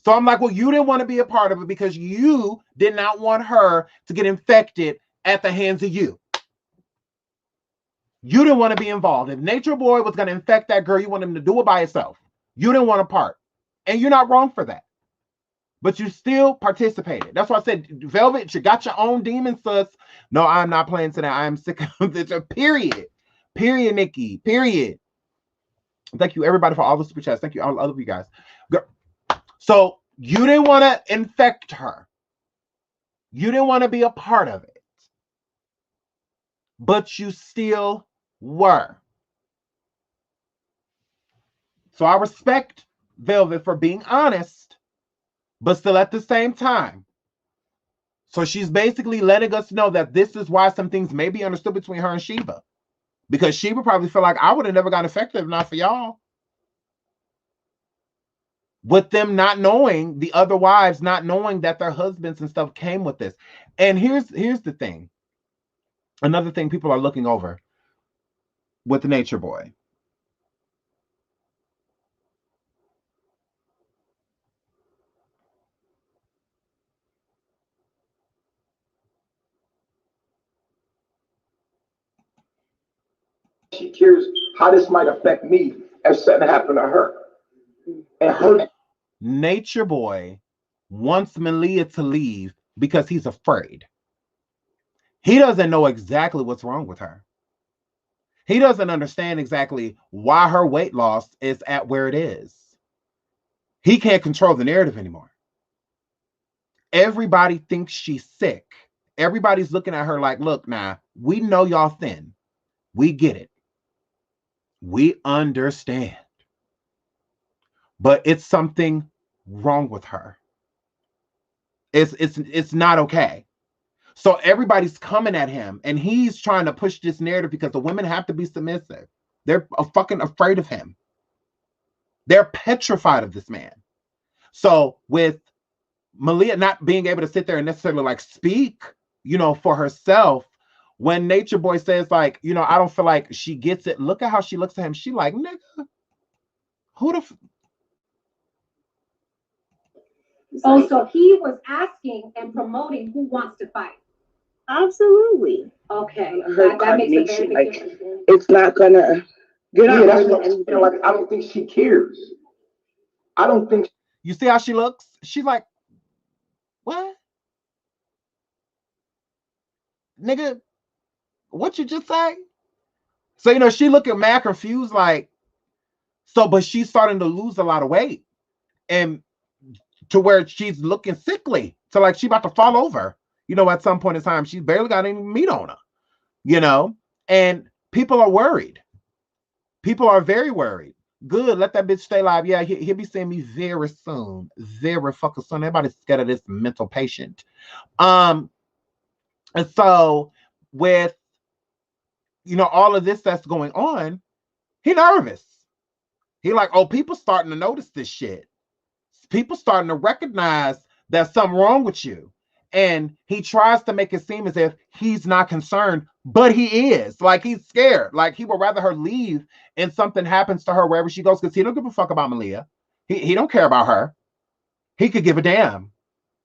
So I'm like, well, you didn't want to be a part of it because you did not want her to get infected at the hands of you. You didn't want to be involved. If Nature Boy was going to infect that girl, you want him to do it by himself. You didn't want a part. And you're not wrong for that. But you still participated. That's why I said, Velvet, you got your own demon, sus. No, I'm not playing today. I am sick of this. Period. Period, Nikki. Period. Thank you, everybody, for all the super chats. Thank you, all of you guys. So you didn't want to infect her. You didn't want to be a part of it. But you still were. So I respect Velvet for being honest, but still at the same time. So she's basically letting us know that this is why some things may be understood between her and Sheba. Because Sheba probably feel like I would have never got infected if not for y'all. With them not knowing, the other wives not knowing that their husbands and stuff came with this. And here's the thing. Another thing people are looking over with the Nature Boy. She cares how this might affect me if something happened to her. And her Nature Boy wants Malia to leave because he's afraid. He doesn't know exactly what's wrong with her. He doesn't understand exactly why her weight loss is at where it is. He can't control the narrative anymore. Everybody thinks she's sick. Everybody's looking at her like, look, nah, we know y'all thin. We get it. We understand. But it's something wrong with her. It's not okay. So everybody's coming at him, and he's trying to push this narrative because the women have to be submissive. They're fucking afraid of him. They're petrified of this man. So with Malia not being able to sit there and necessarily like speak, for herself, when Nature Boy says like, I don't feel like she gets it. Look at how she looks at him. She like, nigga, who the Oh, so he was asking and promoting who wants to fight. Absolutely. Okay. Her That makes a very like, big difference. it's not gonna get yeah, out. that's what I'm saying. Like, I don't think she cares. I don't think. You see how she looks? She's like, what? Nigga, what you just say? So, she looking mad confused, like, so, but she's starting to lose a lot of weight. And to where she's looking sickly. So, like, she about to fall over. At some point in time, she's barely got any meat on her. And people are worried. People are very worried. Good, let that bitch stay alive. Yeah, he'll be seeing me very soon. Very fucking soon. Everybody's scared of this mental patient. And so with all of this that's going on, he nervous. He like, oh, people starting to notice this shit. People starting to recognize there's something wrong with you. And he tries to make it seem as if he's not concerned, but he is. Like, he's scared. Like, he would rather her leave and something happens to her wherever she goes, because he don't give a fuck about Malia. He don't care about her. He could give a damn.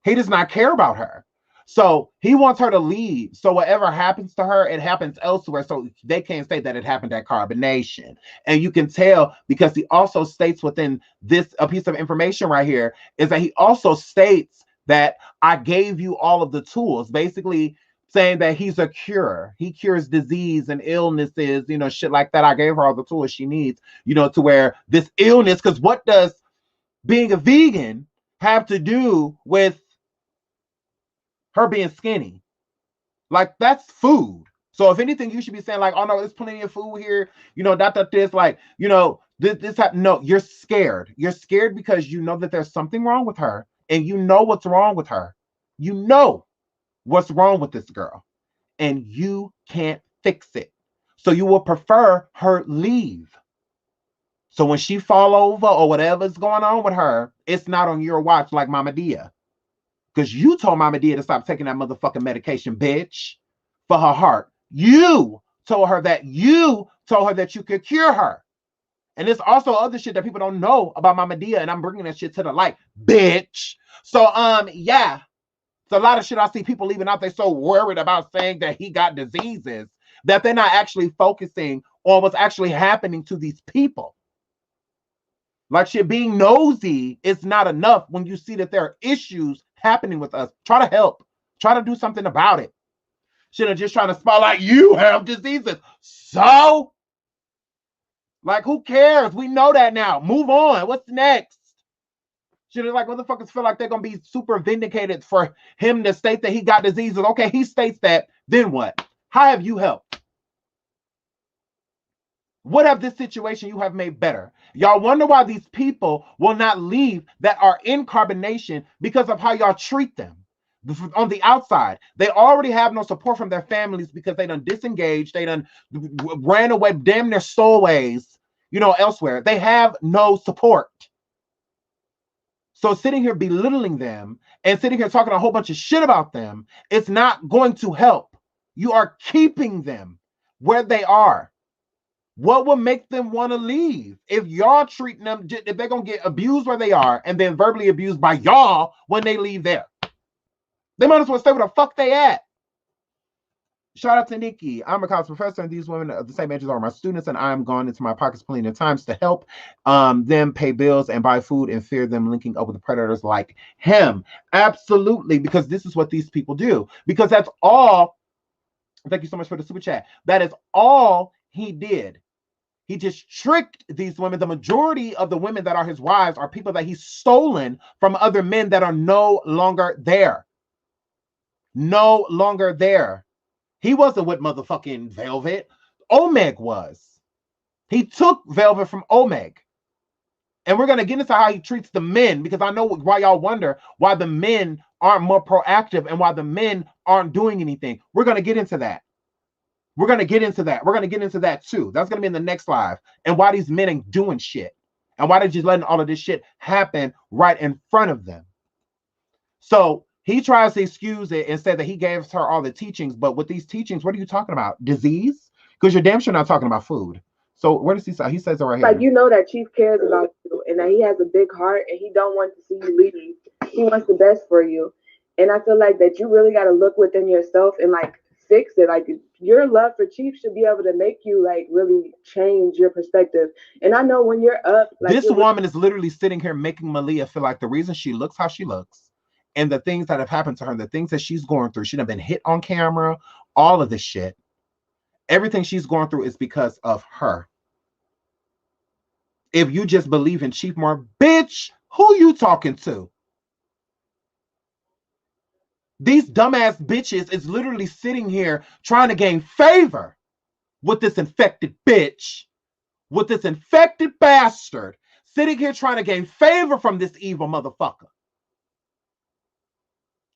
He does not care about her. So he wants her to leave. So whatever happens to her, it happens elsewhere. So they can't say that it happened at Carbonation. And you can tell because he also states within this, a piece of information right here, is that he also states that I gave you all of the tools, basically saying that he's a cure. He cures disease and illnesses, shit like that. I gave her all the tools she needs, to where this illness, because what does being a vegan have to do with her being skinny? Like, that's food. So if anything, you should be saying like, oh no, there's plenty of food here. You know, this, like, you know, this happened. No, you're scared. You're scared because you know that there's something wrong with her, and you know what's wrong with her. You know what's wrong with this girl, and you can't fix it. So you will prefer her leave. So when she fall over or whatever's going on with her, it's not on your watch like Mama Dia. Because you told Mama Dia to stop taking that motherfucking medication, bitch, for her heart. You told her that you could cure her. And there's also other shit that people don't know about Mama Dia, and I'm bringing that shit to the light, bitch. So, yeah. It's a lot of shit I see people leaving out. They're so worried about saying that he got diseases that they're not actually focusing on what's actually happening to these people. Like, shit, being nosy is not enough when you see that there are issues happening with us. Try to help. Try to do something about it. Shit, just trying to spotlight you have diseases. So, like, who cares? We know that now. Move on. What's next? Shit, like, motherfuckers feel like they're going to be super vindicated for him to state that he got diseases. Okay, he states that. Then what? How have you helped? What have this situation you have made better? Y'all wonder why these people will not leave that are in carbonation because of how y'all treat them. On the outside, they already have no support from their families because they done disengaged. They done ran away, damn near stowaways, you know, elsewhere. They have no support. So sitting here belittling them and sitting here talking a whole bunch of shit about them, it's not going to help. You are keeping them where they are. What will make them want to leave? If y'all treating them, if they're going to get abused where they are and then verbally abused by y'all when they leave there, they might as well stay where the fuck they at. Shout out to Nikki. I'm a college professor, and these women are the same age as are my students, and I am gone into my pockets plenty of times to help them pay bills and buy food and fear them linking up with predators like him. Absolutely, because this is what these people do. Because that's all. Thank you so much for the super chat. That is all he did. He just tricked these women. The majority of the women that are his wives are people that he's stolen from other men that are no longer there. No longer there. He wasn't with motherfucking Velvet. Omeg was. He took Velvet from Omeg. And we're going to get into how he treats the men, because I know why y'all wonder why the men aren't more proactive and why the men aren't doing anything. We're going to get into that. We're going to get into that. We're going to get into that too. That's going to be in the next live. And why these men ain't doing shit. And why they're just letting all of this shit happen right in front of them. So he tries to excuse it and say that he gave her all the teachings. But with these teachings, what are you talking about? Disease? Because you're damn sure not talking about food. So where does he say? He says it right here. Like, you know that Chief cares about you and that he has a big heart and he don't want to see you leave. He wants the best for you. And I feel like that you really got to look within yourself and like fix it. Like, your love for Chief should be able to make you like really change your perspective. And I know when you're up, like, this woman is literally sitting here making Malia feel like the reason she looks how she looks and the things that have happened to her, the things that she's going through, she'd have been hit on camera, all of this shit. Everything she's going through is because of her. If you just believe in Chief more, bitch, who you talking to? These dumbass bitches is literally sitting here trying to gain favor with this infected bitch, with this infected bastard, sitting here trying to gain favor from this evil motherfucker.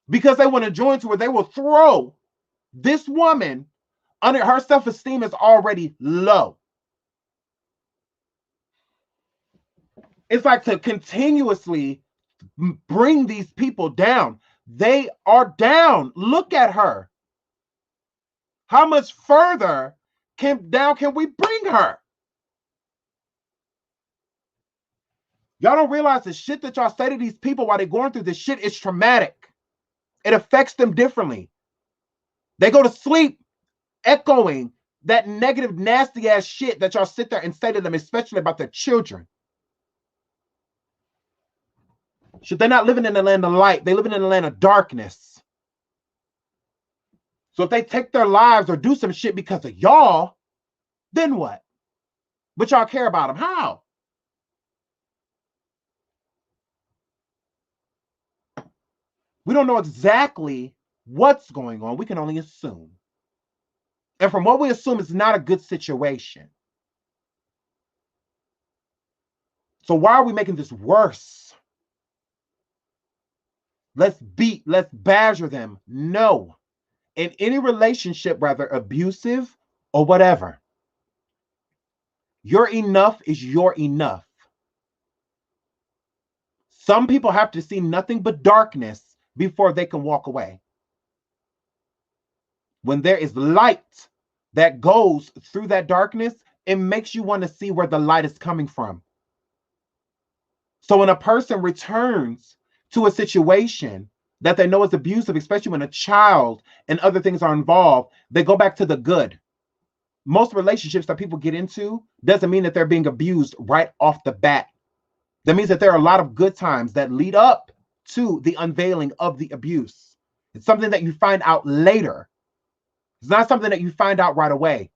Because they want to join to where they will throw this woman under her self-esteem is already low. It's like to continuously bring these people down. They are down. Look at her. How much further down can we bring her? Y'all don't realize the shit that y'all say to these people while they're going through this shit is traumatic. It affects them differently. They go to sleep echoing that negative, nasty ass shit that y'all sit there and say to them, especially about their children. Shit, they're not living in the land of light. They're living in the land of darkness. So if they take their lives or do some shit because of y'all, then what? But y'all care about them. How? We don't know exactly what's going on. We can only assume. And from what we assume, it's not a good situation. So why are we making this worse? Let's badger them. No. In any relationship, whether abusive or whatever, your enough is your enough. Some people have to see nothing but darkness before they can walk away. When there is light that goes through that darkness, it makes you want to see where the light is coming from. So when a person returns to a situation that they know is abusive, especially when a child and other things are involved, they go back to the good. Most relationships that people get into doesn't mean that they're being abused right off the bat. That means that there are a lot of good times that lead up to the unveiling of the abuse. It's something that you find out later. It's not something that you find out right away.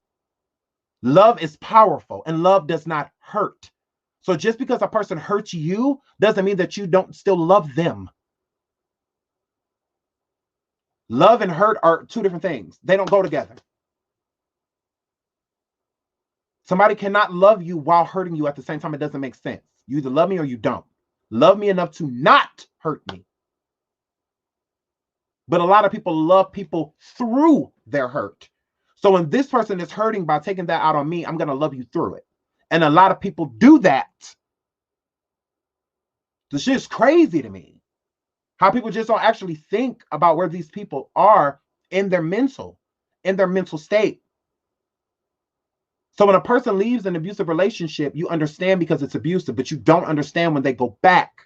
Love is powerful and love does not hurt. So just because a person hurts you doesn't mean that you don't still love them. Love and hurt are two different things. They don't go together. Somebody cannot love you while hurting you at the same time. It doesn't make sense. You either love me or you don't. Love me enough to not hurt me. But a lot of people love people through their hurt. So when this person is hurting by taking that out on me, I'm going to love you through it. And a lot of people do that. The shit is crazy to me. How people just don't actually think about where these people are in their mental state. So when a person leaves an abusive relationship, you understand because it's abusive, but you don't understand when they go back.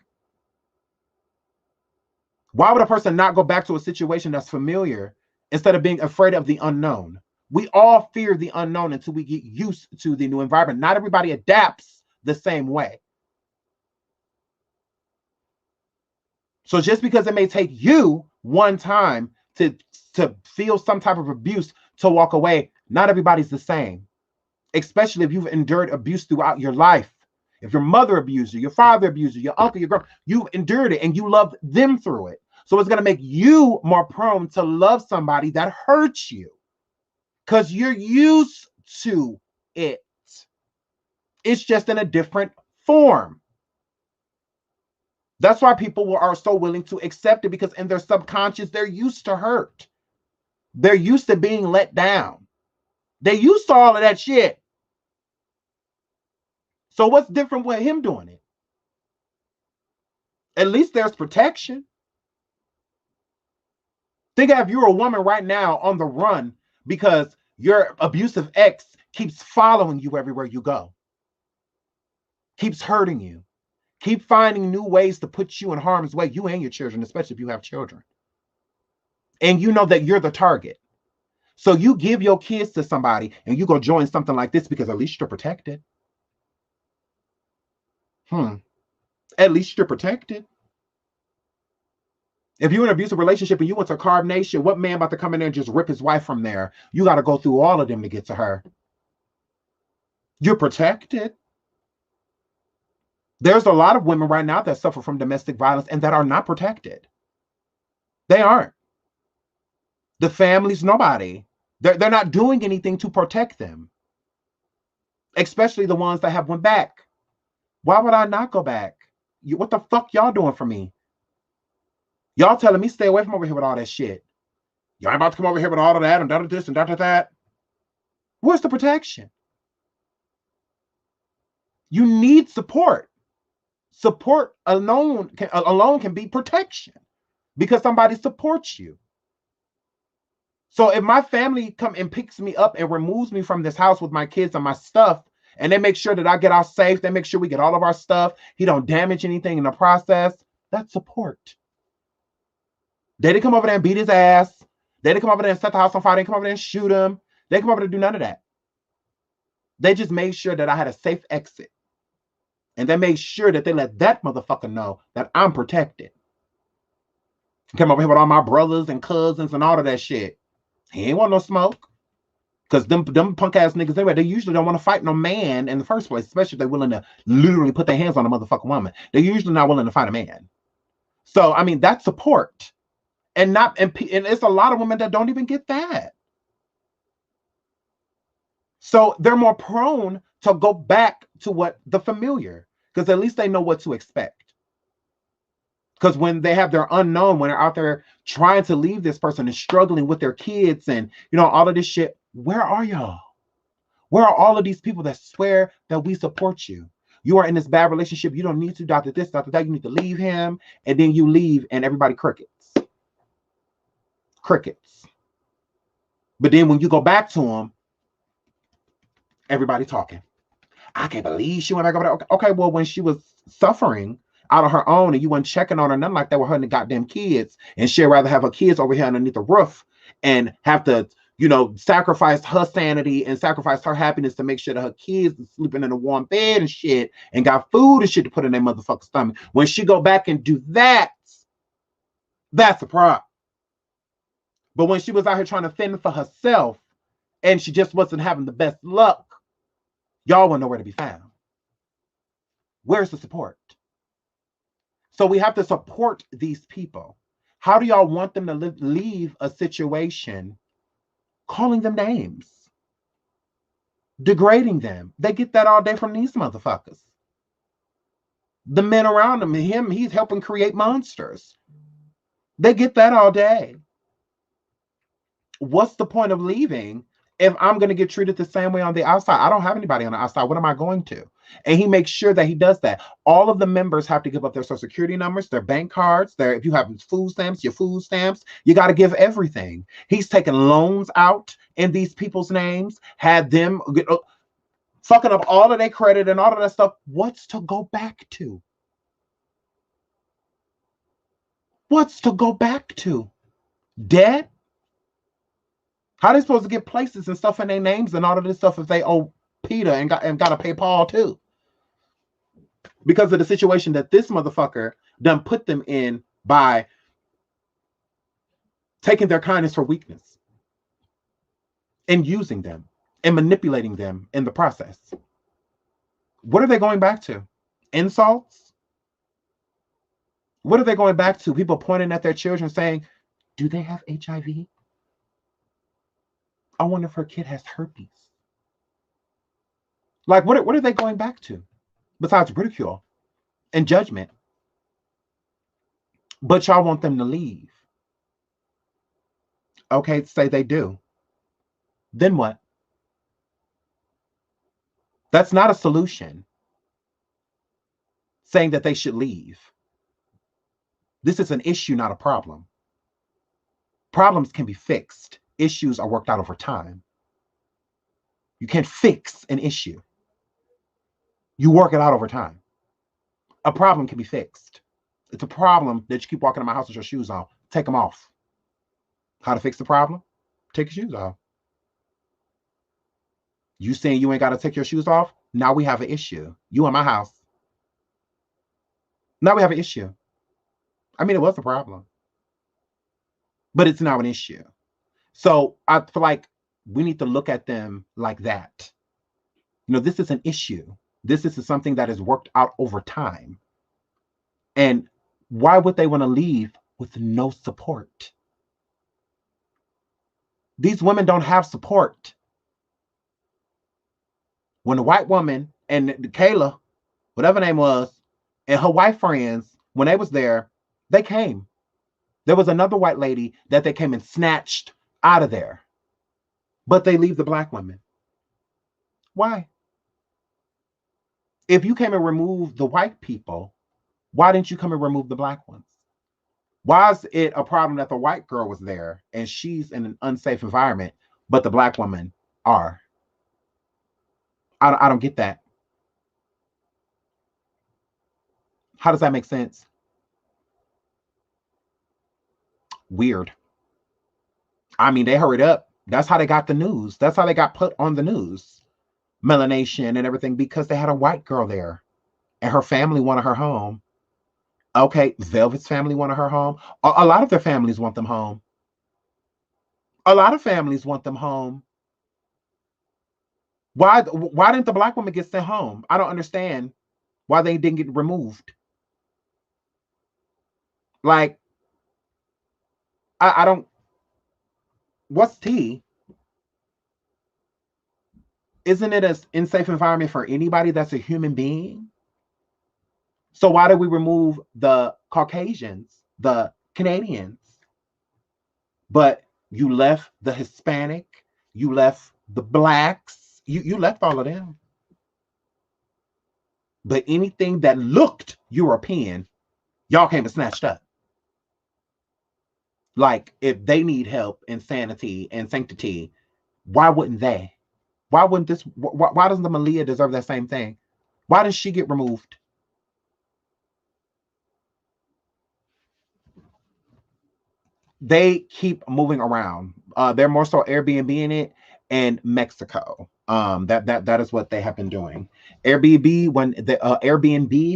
Why would a person not go back to a situation that's familiar instead of being afraid of the unknown? We all fear the unknown until we get used to the new environment. Not everybody adapts the same way. So just because it may take you one time to feel some type of abuse to walk away, not everybody's the same. Especially if you've endured abuse throughout your life. If your mother abused you, your father abused you, your uncle, your girl, you've endured it and you love them through it. So it's going to make you more prone to love somebody that hurts you because you're used to it. It's just in a different form. That's why people are so willing to accept it, because in their subconscious, they're used to hurt. They're used to being let down. They used to all of that shit. So what's different with him doing it? At least there's protection. Think of if you're a woman right now on the run because your abusive ex keeps following you everywhere you go, keeps hurting you, keep finding new ways to put you in harm's way, you and your children, especially if you have children. And you know that you're the target. So you give your kids to somebody and you go join something like this because at least you're protected. At least you're protected. If you're in an abusive relationship and you went to Carb Nation, what man about to come in there and just rip his wife from there? You got to go through all of them to get to her. You're protected. There's a lot of women right now that suffer from domestic violence and that are not protected. They aren't. The families, nobody. They're not doing anything to protect them. Especially the ones that have went back. Why would I not go back? What the fuck y'all doing for me? Y'all telling me stay away from over here with all that shit. Y'all ain't about to come over here with all of that and that this and that. Where's the protection? You need support. Support alone can be protection because somebody supports you. So if my family come and picks me up and removes me from this house with my kids and my stuff, and they make sure that I get out safe, they make sure we get all of our stuff, he don't damage anything in the process, that's support. They didn't come over there and beat his ass. They didn't come over there and set the house on fire. They didn't come over there and shoot him. They didn't come over there to do none of that. They just made sure that I had a safe exit. And they made sure that they let that motherfucker know that I'm protected. Come over here with all my brothers and cousins and all of that shit. He ain't want no smoke. Because them punk ass niggas anyway, they usually don't want to fight no man in the first place, especially if they're willing to literally put their hands on a motherfucking woman. They're usually not willing to fight a man. So, I mean, that's support. And it's a lot of women that don't even get that. So they're more prone to go back to what the familiar, because at least they know what to expect. Because when they have their unknown, when they're out there trying to leave this person and struggling with their kids and, you know, all of this shit, where are y'all? Where are all of these people that swear that we support you? You are in this bad relationship. You don't need to, Dr. This, Dr. That. You need to leave him. And then you leave and everybody crickets. Crickets. But then when you go back to him, everybody talking. I can't believe she went back over there. Okay, well, when she was suffering out of her own and you weren't checking on her, nothing like that with her and the goddamn kids, and she'd rather have her kids over here underneath the roof and have to, you know, sacrifice her sanity and sacrifice her happiness to make sure that her kids are sleeping in a warm bed and shit and got food and shit to put in their motherfucking stomach. When she go back and do that, that's a problem. But when she was out here trying to fend for herself and she just wasn't having the best luck, y'all were nowhere to be found. Where's the support? So we have to support these people. How do y'all want them to leave a situation calling them names, degrading them? They get that all day from these motherfuckers. The men around him, he's helping create monsters. They get that all day. What's the point of leaving if I'm going to get treated the same way on the outside? I don't have anybody on the outside. What am I going to? And he makes sure that he does that. All of the members have to give up their social security numbers, their bank cards, if you have food stamps, your food stamps, you got to give everything. He's taken loans out in these people's names, had them fucking up all of their credit and all of that stuff. What's to go back to? What's to go back to? Dead? How are they supposed to get places and stuff in their names and all of this stuff if they owe Peter and got to pay Paul too? Because of the situation that this motherfucker done put them in by taking their kindness for weakness and using them and manipulating them in the process. What are they going back to? Insults? What are they going back to? People pointing at their children saying, do they have HIV? I wonder if her kid has herpes. Like, what are they going back to? Besides ridicule and judgment. But y'all want them to leave. Okay, say they do. Then what? That's not a solution. Saying that they should leave. This is an issue, not a problem. Problems can be fixed. Issues are worked out over time. You can't fix an issue. You work it out over time. A problem can be fixed. It's a problem that you keep walking in my house with your shoes on. Take them off. How to fix the problem? Take your shoes off. You saying you ain't got to take your shoes off? Now we have an issue. You in my house. Now we have an issue. I mean, it was a problem. But it's now an issue. So I feel like we need to look at them like that. You know, this is an issue. This is something that is worked out over time. And why would they want to leave with no support? These women don't have support. When the white woman and Kayla, whatever her name was, and her white friends, when they was there, they came. There was another white lady that they came and snatched out of there. But they leave the black women. Why? If you came and removed the white people, why didn't you come and remove the black ones? Why is it a problem that the white girl was there and she's in an unsafe environment, but the black women are? I don't get that. How does that make sense? Weird. I mean, they hurried up. That's how they got the news. That's how they got put on the news. Melanation and everything, because they had a white girl there and her family wanted her home. Okay, Velvet's family wanted her home. A lot of their families want them home. A lot of families want them home. Why didn't the black woman get sent home? I don't understand why they didn't get removed. Like, I don't. What's tea? Isn't it an unsafe environment for anybody that's a human being? So why did we remove the Caucasians, the Canadians? But you left the Hispanic, you left the blacks, you left all of them. But anything that looked European, y'all came and snatched up. Like, if they need help and sanity and sanctity, why wouldn't they? Why wouldn't this? Why doesn't the Malia deserve that same thing? Why does she get removed? They keep moving around. They're more so Airbnb in it and Mexico. That is what they have been doing. Airbnb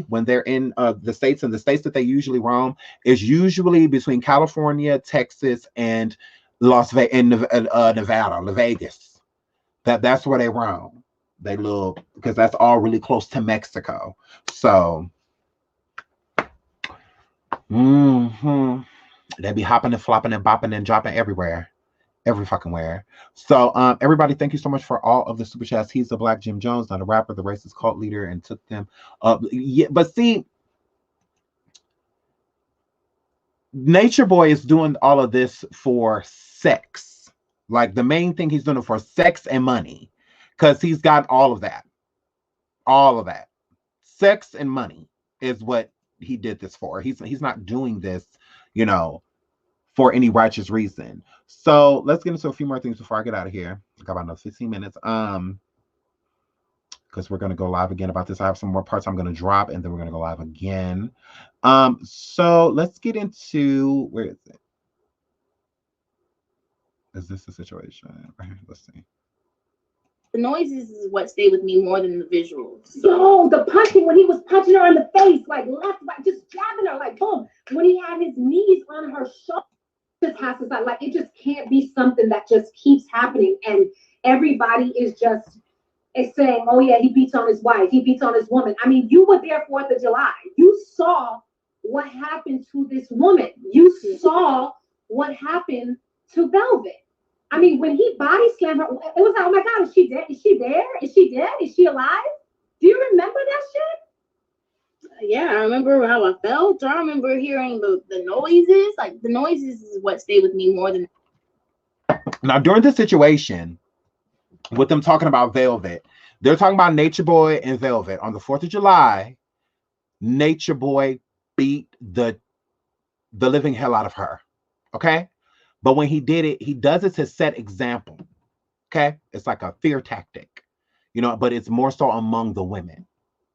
when they're in the states, and the states that they usually roam is usually between California, Texas, and Las Vegas, and Nevada, Las Vegas. That's where they roam. They live because that's all really close to Mexico. So, they be hopping and flopping and bopping and dropping everywhere. Every fucking where. So, everybody, thank you so much for all of the super chats. He's the Black Jim Jones, not a rapper, the racist cult leader, and took them up. Yeah, but see, Nature Boy is doing all of this for sex. Like, the main thing he's doing it for sex and money, because he's got all of that. All of that. Sex and money is what he did this for. He's not doing this, you know, for any righteous reason. So let's get into a few more things before I get out of here. I got about another 15 minutes. Because we're gonna go live again about this. I have some more parts I'm gonna drop, and then we're gonna go live again. So let's get into, where is it? Is this the situation? Let's see. The noises is what stayed with me more than the visuals. Yo, the punching, when he was punching her in the face, like left, right, just jabbing her, like boom. When he had his knees on her shoulder, just has to stop. Like, it just can't be something that just keeps happening, and everybody is just saying, "Oh yeah, he beats on his wife, he beats on his woman." I mean, you were there 4th of July. You saw what happened to this woman. You saw what happened to Velvet. I mean, when he body slammed her, it was like, oh my God, is she dead? Is she there? Is she dead? Is she alive? Do you remember that shit? Yeah, I remember how I felt. I remember hearing the noises. Like, the noises is what stayed with me more than. Now, during this situation, with them talking about Velvet, they're talking about Nature Boy and Velvet. On the 4th of July, Nature Boy beat the living hell out of her. Okay? But when he did it, he does it to set example. Okay? It's like a fear tactic, you know, but it's more so among the women.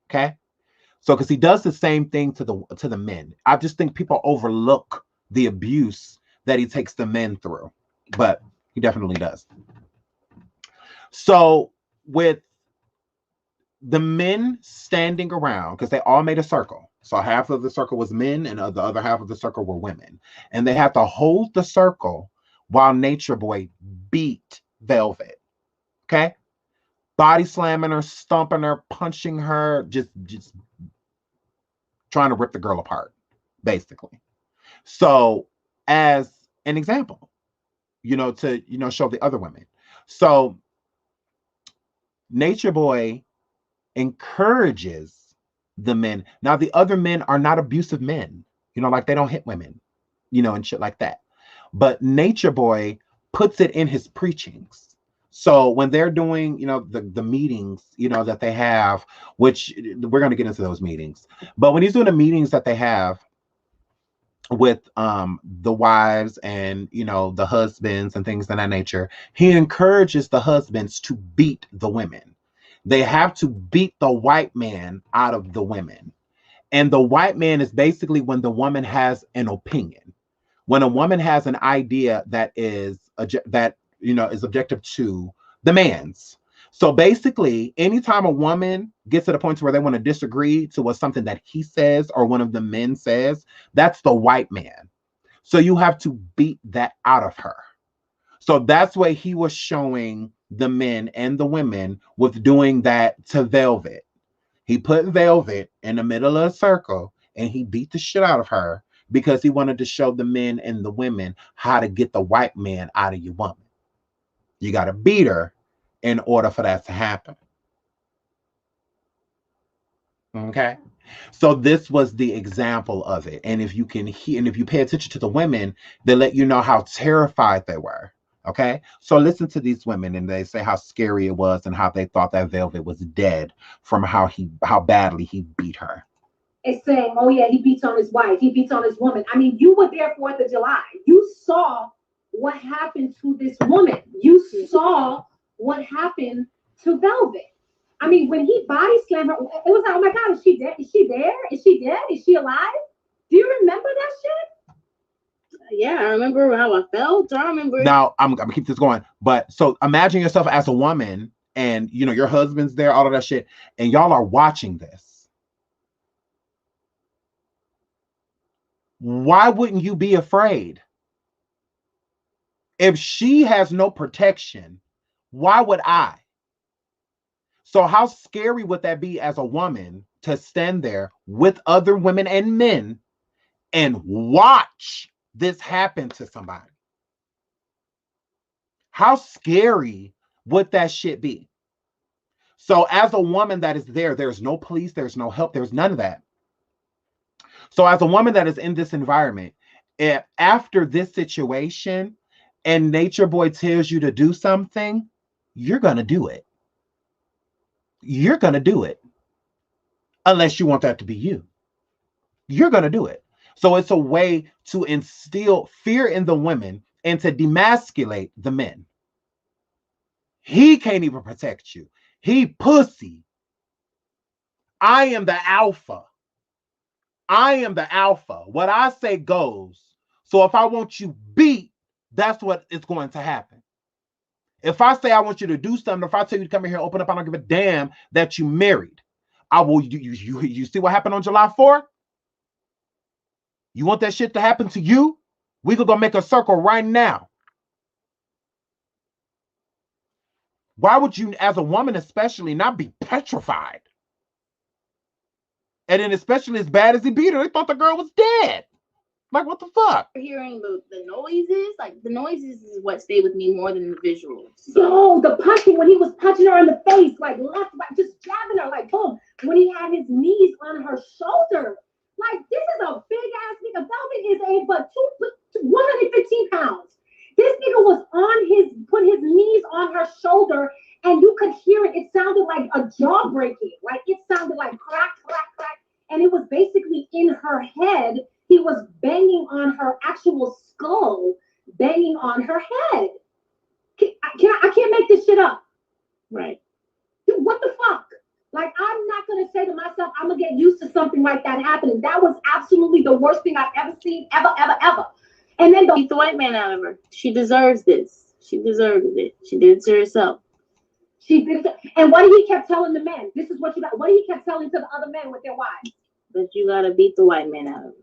Okay? So, because he does the same thing to the men. I just think people overlook the abuse that he takes the men through, but he definitely does. So, with the men standing around, because they all made a circle. So half of the circle was men, and the other half of the circle were women. And they had to hold the circle while Nature Boy beat Velvet. Okay? Body slamming her, stomping her, punching her, just trying to rip the girl apart, basically. So, as an example, you know, to, you know, show the other women. So, Nature Boy encourages the men. Now, the other men are not abusive men, you know, like they don't hit women, you know, and shit like that. But Nature Boy puts it in his preachings. So when they're doing, you know, the meetings, you know, that they have, which we're going to get into those meetings, but when he's doing the meetings that they have with the wives and, you know, the husbands and things of that nature, he encourages the husbands to beat the women. They have to beat the white man out of the women. And the white man is basically when the woman has an opinion. When a woman has an idea that is objective to the man's. So basically, anytime a woman gets to the point where they want to disagree to what something that he says or one of the men says, that's the white man. So you have to beat that out of her. So that's what he was showing the men and the women with doing that to Velvet. He put Velvet in the middle of a circle and he beat the shit out of her because he wanted to show the men and the women how to get the white man out of your woman. You got to beat her in order for that to happen. Okay. So this was the example of it. And if you can hear, and if you pay attention to the women, they let you know how terrified they were. Okay. So listen to these women, and they say how scary it was and how they thought that Velvet was dead from how badly he beat her. It's saying, oh yeah, he beats on his wife, he beats on his woman. I mean, you were there 4th of July. You saw what happened to this woman. You saw what happened to Velvet. I mean, when he body slammed her, it was like, oh my God, is she dead? Is she there? Is she dead? Is she alive? Do you remember that shit? Yeah, I remember how I felt. I remember. Now, I'm going to keep this going. But so imagine yourself as a woman and, you know, your husband's there, all of that shit, and y'all are watching this. Why wouldn't you be afraid? If she has no protection, why would I? So how scary would that be as a woman to stand there with other women and men and watch this happen to somebody? How scary would that shit be? So as a woman that is there, there's no police, there's no help, there's none of that. So as a woman that is in this environment, after this situation and Nature Boy tells you to do something, you're going to do it. You're going to do it. Unless you want that to be you. You're going to do it. So it's a way to instill fear in the women and to demasculate the men. He can't even protect you. He pussy. I am the alpha. I am the alpha. What I say goes. So if I want you beat, that's what is going to happen. If I say I want you to do something, if I tell you to come in here, open up, I don't give a damn that you married. I will. You see what happened on July 4th? You want that shit to happen to you? We could go make a circle right now. Why would you, as a woman especially, not be petrified? And then especially as bad as he beat her, they thought the girl was dead. Like, what the fuck? Hearing the noises, like the noises is what stayed with me more than the visuals. Yo, the punching, when he was punching her in the face, like left, like just jabbing her, like boom. When he had his knees on her shoulder. Like, this is a big ass nigga. Velvet is a but 115 pounds. This nigga was put his knees on her shoulder, and you could hear it. It sounded like a jaw breaking. Like, it sounded like crack, crack, crack. And it was basically in her head. He was banging on her actual skull, banging on her head. I can't make this shit up. Right. Dude, what the fuck? Like, I'm not going to say to myself, I'm going to get used to something like that happening. That was absolutely the worst thing I've ever seen, ever, ever, ever. And then beat the white man out of her. She deserves this. She deserves it. She did it to herself. She did it. And what he kept telling the men, this is what you got. What he kept telling to the other men with their wives. But you got to beat the white man out of her.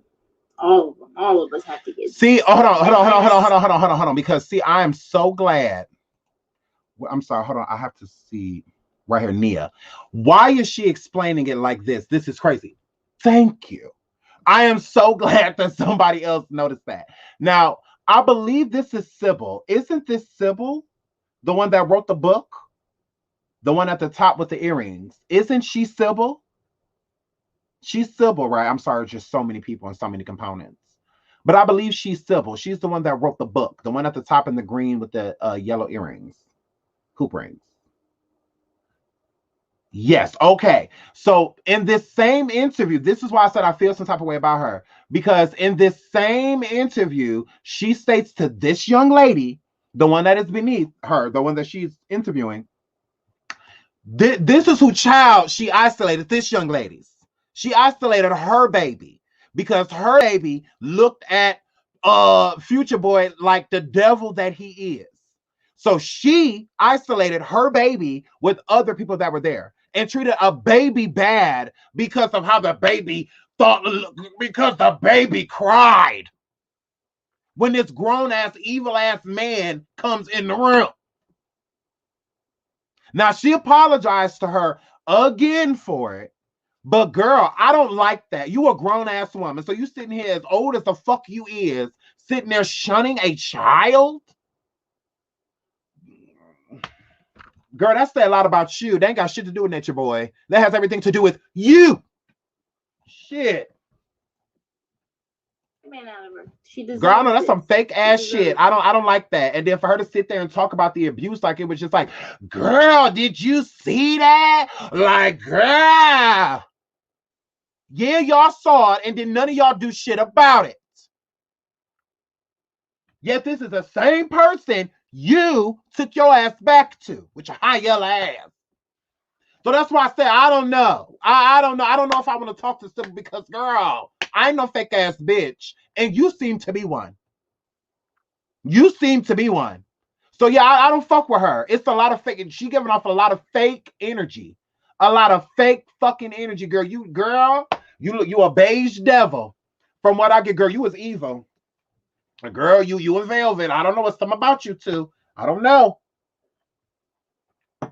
All of them. All of us have to get. See, hold on. Because see, I am so glad. I'm sorry. Hold on. I have to see right here, Nia. Why is she explaining it like this? This is crazy. Thank you. I am so glad that somebody else noticed that. Now, I believe this is Sybil. Isn't this Sybil, the one that wrote the book? The one at the top with the earrings. Isn't she Sybil? She's Sybil, right? I'm sorry, just so many people and so many components. But I believe she's Sybil. She's the one that wrote the book. The one at the top in the green with the yellow earrings. Hoop rings. Yes, okay. So in this same interview, this is why I said I feel some type of way about her. Because in this same interview, she states to this young lady, the one that is beneath her, the one that she's interviewing, this is who child she isolated, this young lady's. She isolated her baby because her baby looked at Future Boy like the devil that he is. So she isolated her baby with other people that were there and treated a baby bad because of how the baby thought, because the baby cried when this grown-ass, evil-ass man comes in the room. Now, she apologized to her again for it. But girl, I don't like that. You a grown-ass woman. So you sitting here as old as the fuck you is, sitting there shunning a child? Girl, that say a lot about you. They ain't got shit to do with Nature Boy. That has everything to do with you. Shit. Man out of her. She deserves Girl, I know that's this. some fake ass shit. I don't like that. And then for her to sit there and talk about the abuse, like it was just like, girl, did you see that? Like, girl. Yeah, y'all saw it, and then none of y'all do shit about it. Yet this is the same person you took your ass back to with your high yellow ass. So that's why I said I don't know. I don't know. I don't know if I want to talk to someone because, girl, I ain't no fake ass bitch, and you seem to be one. You seem to be one. So yeah, I don't fuck with her. It's a lot of fake. She giving off a lot of fake energy, a lot of fake fucking energy, girl. You a beige devil. From what I get, girl, you was evil. Girl, you in velvet. I don't know what's something about you two. I don't know.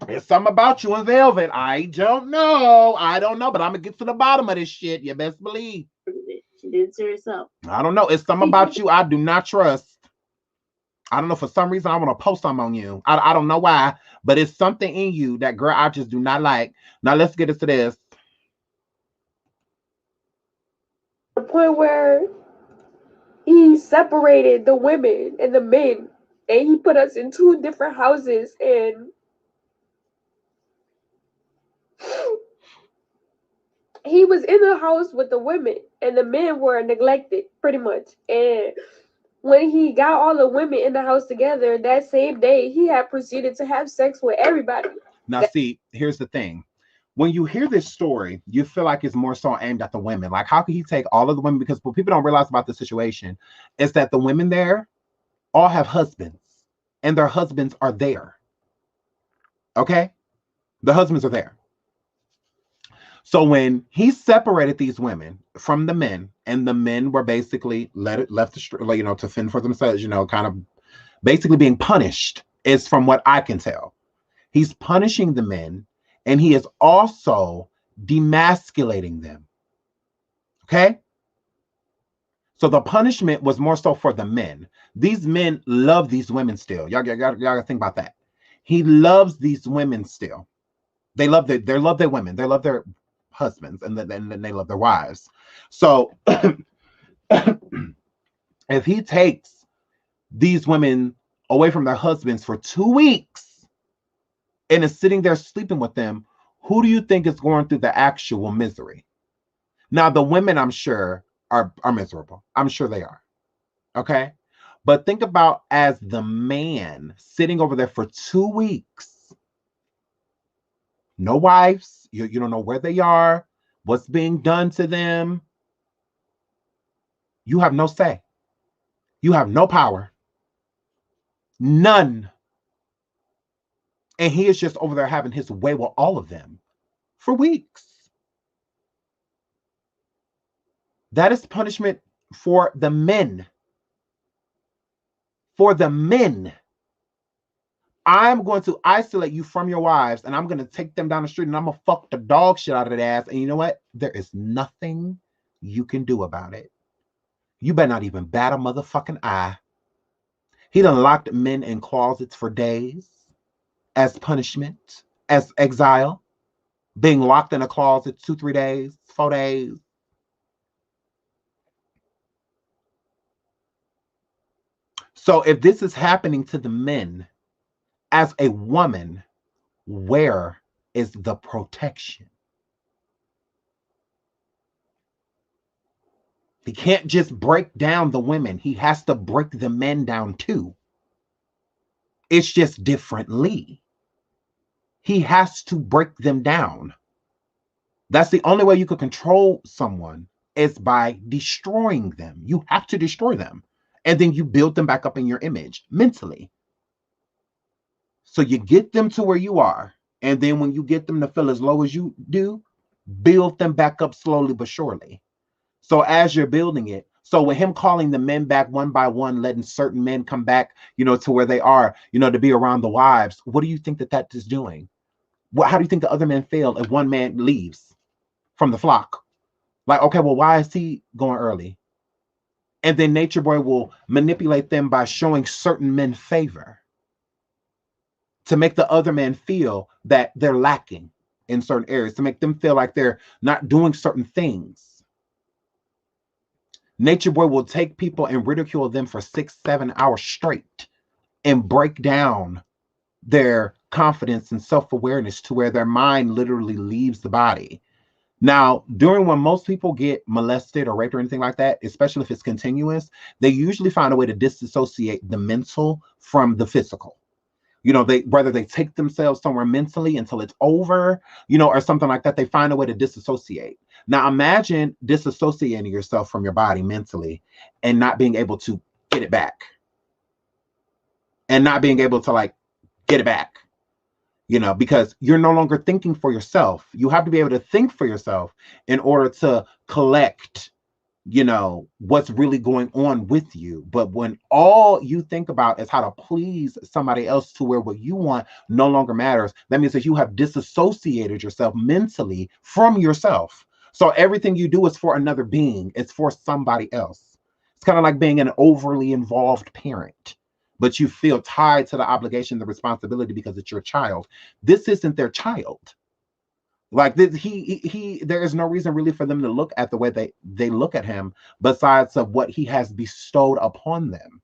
It's something about you in velvet. I don't know. I don't know, but I'm gonna get to the bottom of this shit. You best believe. She did it to herself. I don't know. It's something about you I do not trust. I don't know. For some reason, I want to post something on you. I don't know why, but it's something in you that, girl, I just do not like. Now let's get into this. The point where he separated the women and the men, and he put us in two different houses, and he was in the house with the women, and the men were neglected, pretty much. And when he got all the women in the house together, that same day, he had proceeded to have sex with everybody. Now, see, here's the thing. When you hear this story, you feel like it's more so aimed at the women. Like, how could he take all of the women? Because what people don't realize about the situation is that the women there all have husbands, and their husbands are there. Okay? The husbands are there. So when he separated these women from the men, and the men were basically left to fend for themselves, kind of basically being punished, is from what I can tell. He's punishing the men, and he is also demasculating them. Okay? So the punishment was more so for the men. These men love these women still. Y'all gotta think about that. He loves these women still. They love their women. They love their husbands, and then they love their wives. So if he takes these women away from their husbands for 2 weeks and is sitting there sleeping with them, who do you think is going through the actual misery? Now, the women, I'm sure, are miserable. I'm sure they are. Okay? But think about as the man sitting over there for 2 weeks. No wives. You don't know where they are, what's being done to them. You have no say. You have no power. None. And he is just over there having his way with all of them for weeks. That is punishment for the men. For the men. I'm going to isolate you from your wives, and I'm going to take them down the street, and I'm going to fuck the dog shit out of their ass. And you know what? There is nothing you can do about it. You better not even bat a motherfucking eye. He done locked men in closets for days as punishment, as exile, being locked in a closet 2, 3 days, 4 days. So if this is happening to the men, as a woman, where is the protection? He can't just break down the women. He has to break the men down too. It's just differently. He has to break them down. That's the only way you could control someone, is by destroying them. You have to destroy them. And then you build them back up in your image mentally. So you get them to where you are. And then when you get them to feel as low as you do, build them back up slowly but surely. So as you're building it, so with him calling the men back one by one, letting certain men come back, to where they are, to be around the wives, what do you think that is doing? How do you think the other men feel if one man leaves from the flock? Like, okay, well, why is he going early? And then Nature Boy will manipulate them by showing certain men favor. to make the other man feel that they're lacking in certain areas, to make them feel like they're not doing certain things. Nature Boy will take people and ridicule them for 6-7 hours straight and break down their confidence and self-awareness to where their mind literally leaves the body. Now, during when most people get molested or raped or anything like that, especially if it's continuous, they usually find a way to disassociate the mental from the physical. You know, whether they take themselves somewhere mentally until it's over, you know, or something like that, they find a way to disassociate. Now, imagine disassociating yourself from your body mentally and not being able to get it back. And not being able to, like, get it back. You know, because you're no longer thinking for yourself. You have to be able to think for yourself in order to collect, you know, what's really going on with you. But when all you think about is how to please somebody else to where what you want no longer matters, that means that you have disassociated yourself mentally from yourself. So everything you do is for another being. It's for somebody else. It's kind of like being an overly involved parent, but you feel tied to the obligation, the responsibility because it's your child. This isn't their child. Like this, there is no reason really for them to look at the way they look at him besides of what he has bestowed upon them.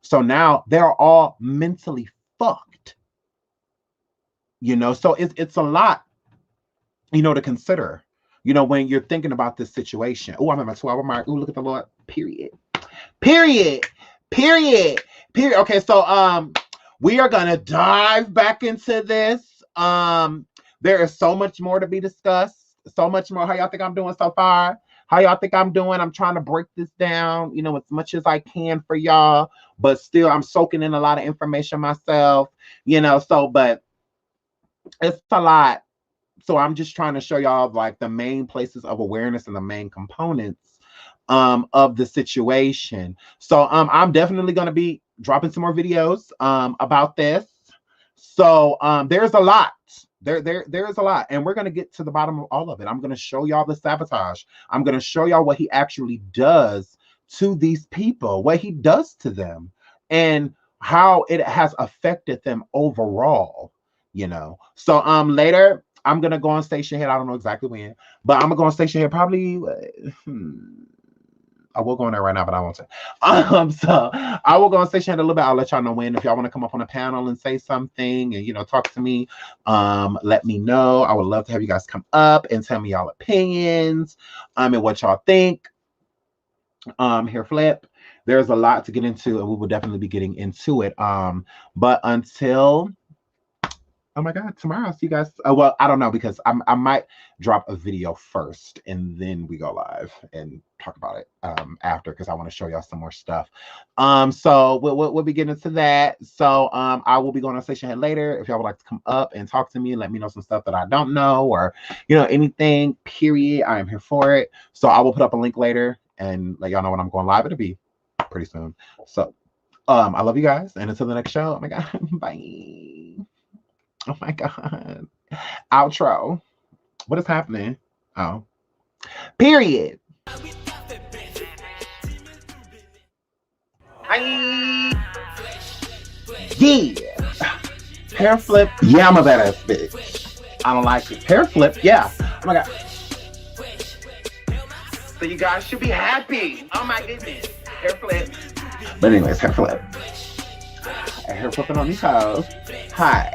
So now they're all mentally fucked. You know, so it's a lot, you know, to consider, you know, when you're thinking about this situation. Oh, I'm at my 12 mark. Oh, look at the Lord. Period. Okay, so we are gonna dive back into this. There is so much more to be discussed. So much more. How y'all think I'm doing so far? How y'all think I'm doing? I'm trying to break this down, you know, as much as I can for y'all, but still I'm soaking in a lot of information myself, you know, so, but it's a lot. So I'm just trying to show y'all like the main places of awareness and the main components of the situation. So I'm definitely going to be dropping some more videos about this. So there's a lot. There's a lot, and we're going to get to the bottom of all of it. I'm going to show y'all the sabotage. I'm going to show y'all what he actually does to these people, what he does to them, and how it has affected them overall, you know. So later I'm going to go on Station Head. I don't know exactly when, but I'm going to go on Station Head probably I will go on there right now, but I won't say. So I will go on Station Head a little bit. I'll let y'all know when. If y'all want to come up on a panel and say something and, you know, talk to me, let me know. I would love to have you guys come up and tell me y'all opinions and what y'all think. Here, Flip. There's a lot to get into, and we will definitely be getting into it. But until... Oh my God, tomorrow I'll see you guys. Well, I don't know, because I might drop a video first and then we go live and talk about it after, because I want to show y'all some more stuff. So we'll be getting into that. So I will be going on Station Head later. If y'all would like to come up and talk to me and let me know some stuff that I don't know, or, you know, anything, period, I am here for it. So I will put up a link later and let y'all know when I'm going live. It'll be pretty soon. So I love you guys, and until the next show, oh my God, bye. Oh my God. Outro. What is happening? Oh. Period. Yeah. Hair flip. Yeah, I'm a badass bitch. I don't like it. Hair flip. Yeah. Oh my God. So you guys should be happy. Oh my goodness. Hair flip. But anyways, hair flip. Hair flipping on these hoes. Hi.